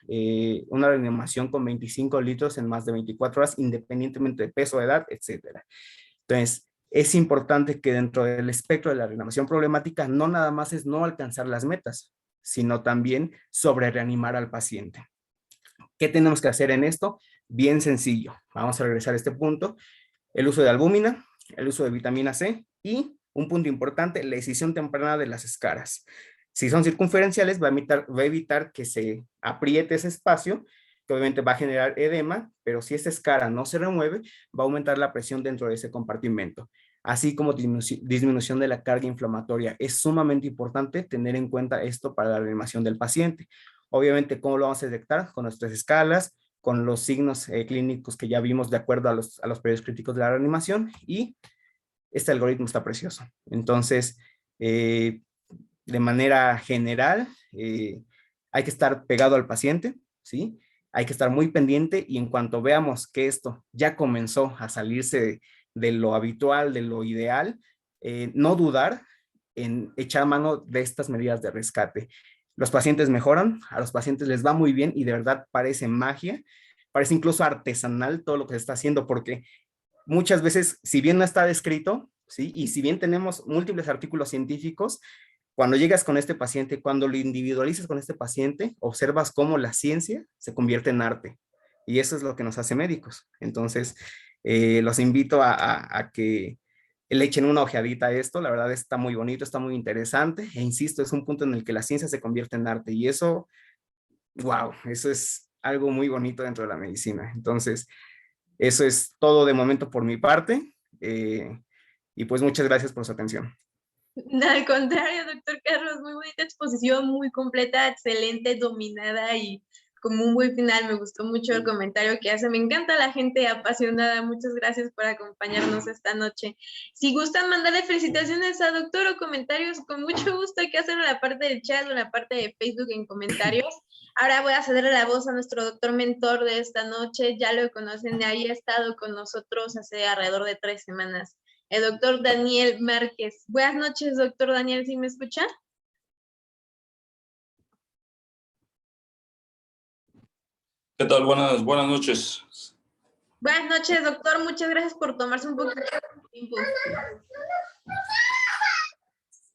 una reanimación con 25 litros en más de 24 horas, independientemente de peso, edad, etc. Entonces, es importante que dentro del espectro de la reanimación problemática no nada más es no alcanzar las metas, sino también sobre reanimar al paciente. ¿Qué tenemos que hacer en esto? Bien sencillo. Vamos a regresar a este punto. El uso de albúmina, el uso de vitamina C y, un punto importante, la decisión temprana de las escaras. Si son circunferenciales, va a evitar que se apriete ese espacio, que obviamente va a generar edema, pero si esta escara no se remueve, va a aumentar la presión dentro de ese compartimento, así como disminución de la carga inflamatoria. Es sumamente importante tener en cuenta esto para la reanimación del paciente. Obviamente, ¿cómo lo vamos a detectar? Con nuestras escalas, con los signos clínicos que ya vimos de acuerdo a los periodos críticos de la reanimación, y este algoritmo está precioso. Entonces, de manera general, hay que estar pegado al paciente, ¿sí? Hay que estar muy pendiente, y en cuanto veamos que esto ya comenzó a salirse de lo habitual, de lo ideal, no dudar en echar mano de estas medidas de rescate. Los pacientes mejoran, a los pacientes les va muy bien y de verdad parece magia, parece incluso artesanal todo lo que se está haciendo, porque muchas veces, si bien no está descrito, ¿sí? Y si bien tenemos múltiples artículos científicos, cuando llegas con este paciente, cuando lo individualizas con este paciente, observas cómo la ciencia se convierte en arte. Y eso es lo que nos hace médicos. Entonces, los invito a que le echen una ojeadita a esto. La verdad está muy bonito, está muy interesante. E insisto, es un punto en el que la ciencia se convierte en arte. Y eso, wow, eso es algo muy bonito dentro de la medicina. Entonces, eso es todo de momento por mi parte. Y pues muchas gracias por su atención. Al contrario, doctor Carlos, muy bonita exposición, muy completa, excelente, dominada y como un buen final. Me gustó mucho el comentario que hace. Me encanta la gente apasionada. Muchas gracias por acompañarnos esta noche. Si gustan mandarle felicitaciones a doctor o comentarios, con mucho gusto hay que hacerlo en la parte del chat o en la parte de Facebook en comentarios. Ahora voy a cederle la voz a nuestro doctor mentor de esta noche. Ya lo conocen, ahí ha estado con nosotros hace alrededor de 3 semanas. El doctor Daniel Márquez. Buenas noches, doctor Daniel, ¿sí me escucha? ¿Qué tal? Buenas noches. Buenas noches, doctor. Muchas gracias por tomarse un poco de tiempo.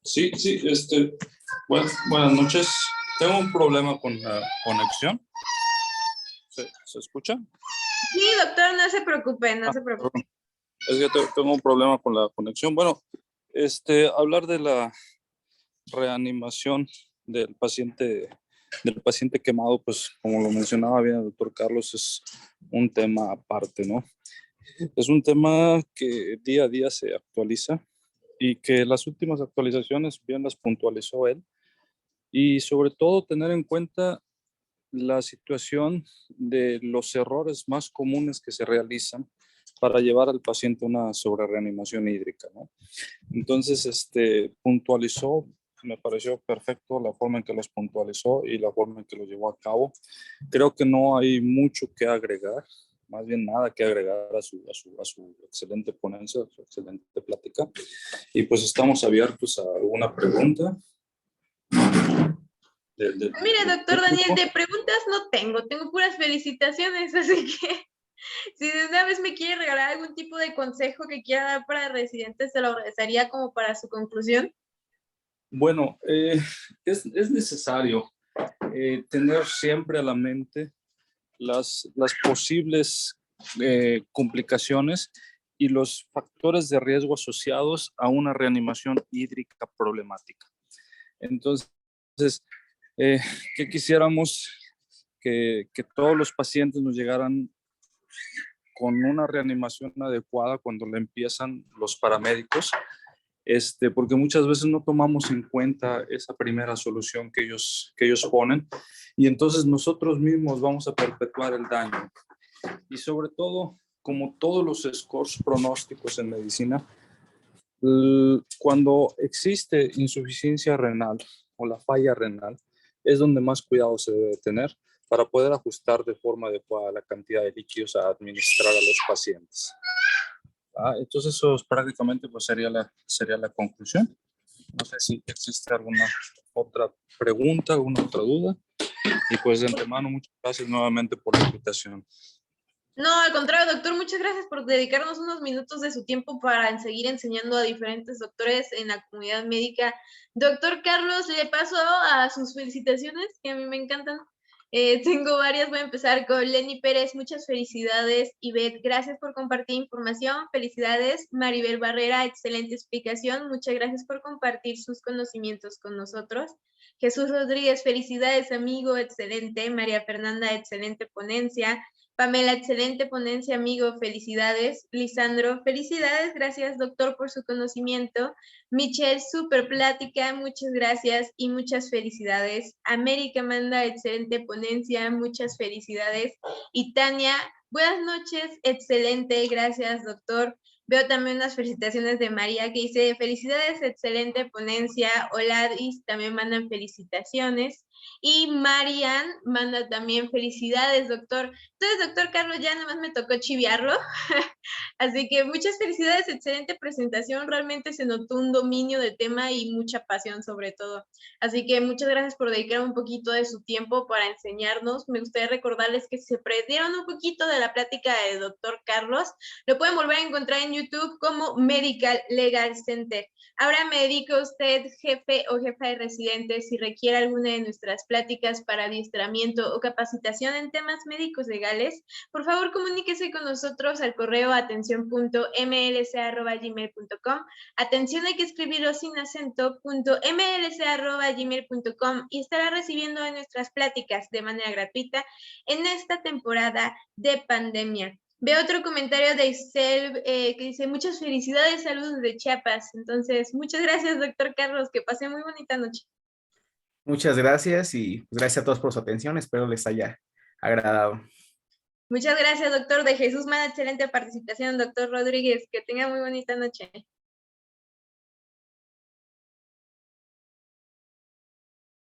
Sí, buenas noches. Tengo un problema con la conexión. ¿Se escucha? Sí, doctor, no se preocupe, no se preocupe. Es que tengo un problema con la conexión. Bueno, hablar de la reanimación del paciente quemado, pues como lo mencionaba bien el doctor Carlos, es un tema aparte, ¿no? Es un tema que día a día se actualiza y que las últimas actualizaciones bien las puntualizó él, y sobre todo tener en cuenta la situación de los errores más comunes que se realizan para llevar al paciente a una sobrereanimación hídrica, ¿no? Entonces, puntualizó, me pareció perfecto la forma en que los puntualizó y la forma en que lo llevó a cabo. Creo que no hay mucho que agregar, más bien nada que agregar a su excelente ponencia, a su excelente plática. Y pues estamos abiertos a alguna pregunta. Mire, doctor Daniel, de preguntas no tengo puras felicitaciones, así que si de una vez me quiere regalar algún tipo de consejo que quiera dar para residentes, se lo agradecería como para su conclusión. Bueno, es necesario tener siempre a la mente las posibles complicaciones y los factores de riesgo asociados a una reanimación hídrica problemática. Entonces, ¿qué quisiéramos? Que todos los pacientes nos llegaran con una reanimación adecuada cuando le empiezan los paramédicos, porque muchas veces no tomamos en cuenta esa primera solución que ellos ponen, y entonces nosotros mismos vamos a perpetuar el daño. Y sobre todo, como todos los scores pronósticos en medicina, cuando existe insuficiencia renal o la falla renal, es donde más cuidado se debe tener para poder ajustar de forma adecuada la cantidad de líquidos a administrar a los pacientes. Entonces eso prácticamente pues sería la conclusión. No sé si existe alguna otra pregunta, alguna otra duda. Y pues de antemano, muchas gracias nuevamente por la invitación. No, al contrario, doctor, muchas gracias por dedicarnos unos minutos de su tiempo para seguir enseñando a diferentes doctores en la comunidad médica. Doctor Carlos, le paso a sus felicitaciones, que a mí me encantan. Tengo varias, voy a empezar con Lenny Pérez, muchas felicidades. Ivette, gracias por compartir información, felicidades. Maribel Barrera, excelente explicación, muchas gracias por compartir sus conocimientos con nosotros. Jesús Rodríguez, felicidades amigo, excelente. María Fernanda, excelente ponencia. Pamela, excelente ponencia, amigo, felicidades. Lisandro, felicidades, gracias, doctor, por su conocimiento. Michelle, súper plática, muchas gracias y muchas felicidades. América manda, excelente ponencia, muchas felicidades. Y Tania, buenas noches, excelente, gracias, doctor. Veo también unas felicitaciones de María que dice, felicidades, excelente ponencia. Hola, y también mandan felicitaciones. Y Marian manda también felicidades, doctor. Entonces, doctor Carlos, ya nada más me tocó chiviarlo. Así que muchas felicidades, excelente presentación. Realmente se notó un dominio de tema y mucha pasión sobre todo. Así que muchas gracias por dedicar un poquito de su tiempo para enseñarnos. Me gustaría recordarles que si se perdieron un poquito de la plática del doctor Carlos, lo pueden volver a encontrar en YouTube como Medical Legal Center. Ahora me dedico a usted, jefe o jefa de residentes, si requiere alguna de nuestras pláticas para adiestramiento o capacitación en temas médicos legales, por favor comuníquese con nosotros al correo atención.mlc@gmail.com. Atención, hay que escribirlo sin acento, .mlc@gmail.com, y estará recibiendo de nuestras pláticas de manera gratuita en esta temporada de pandemia. Veo otro comentario de Isel que dice, muchas felicidades, saludos de Chiapas. Entonces, muchas gracias, doctor Carlos, que pase muy bonita noche. Muchas gracias y pues, gracias a todos por su atención. Espero les haya agradado. Muchas gracias, doctor. De Jesús Mana, excelente participación, doctor Rodríguez. Que tenga muy bonita noche.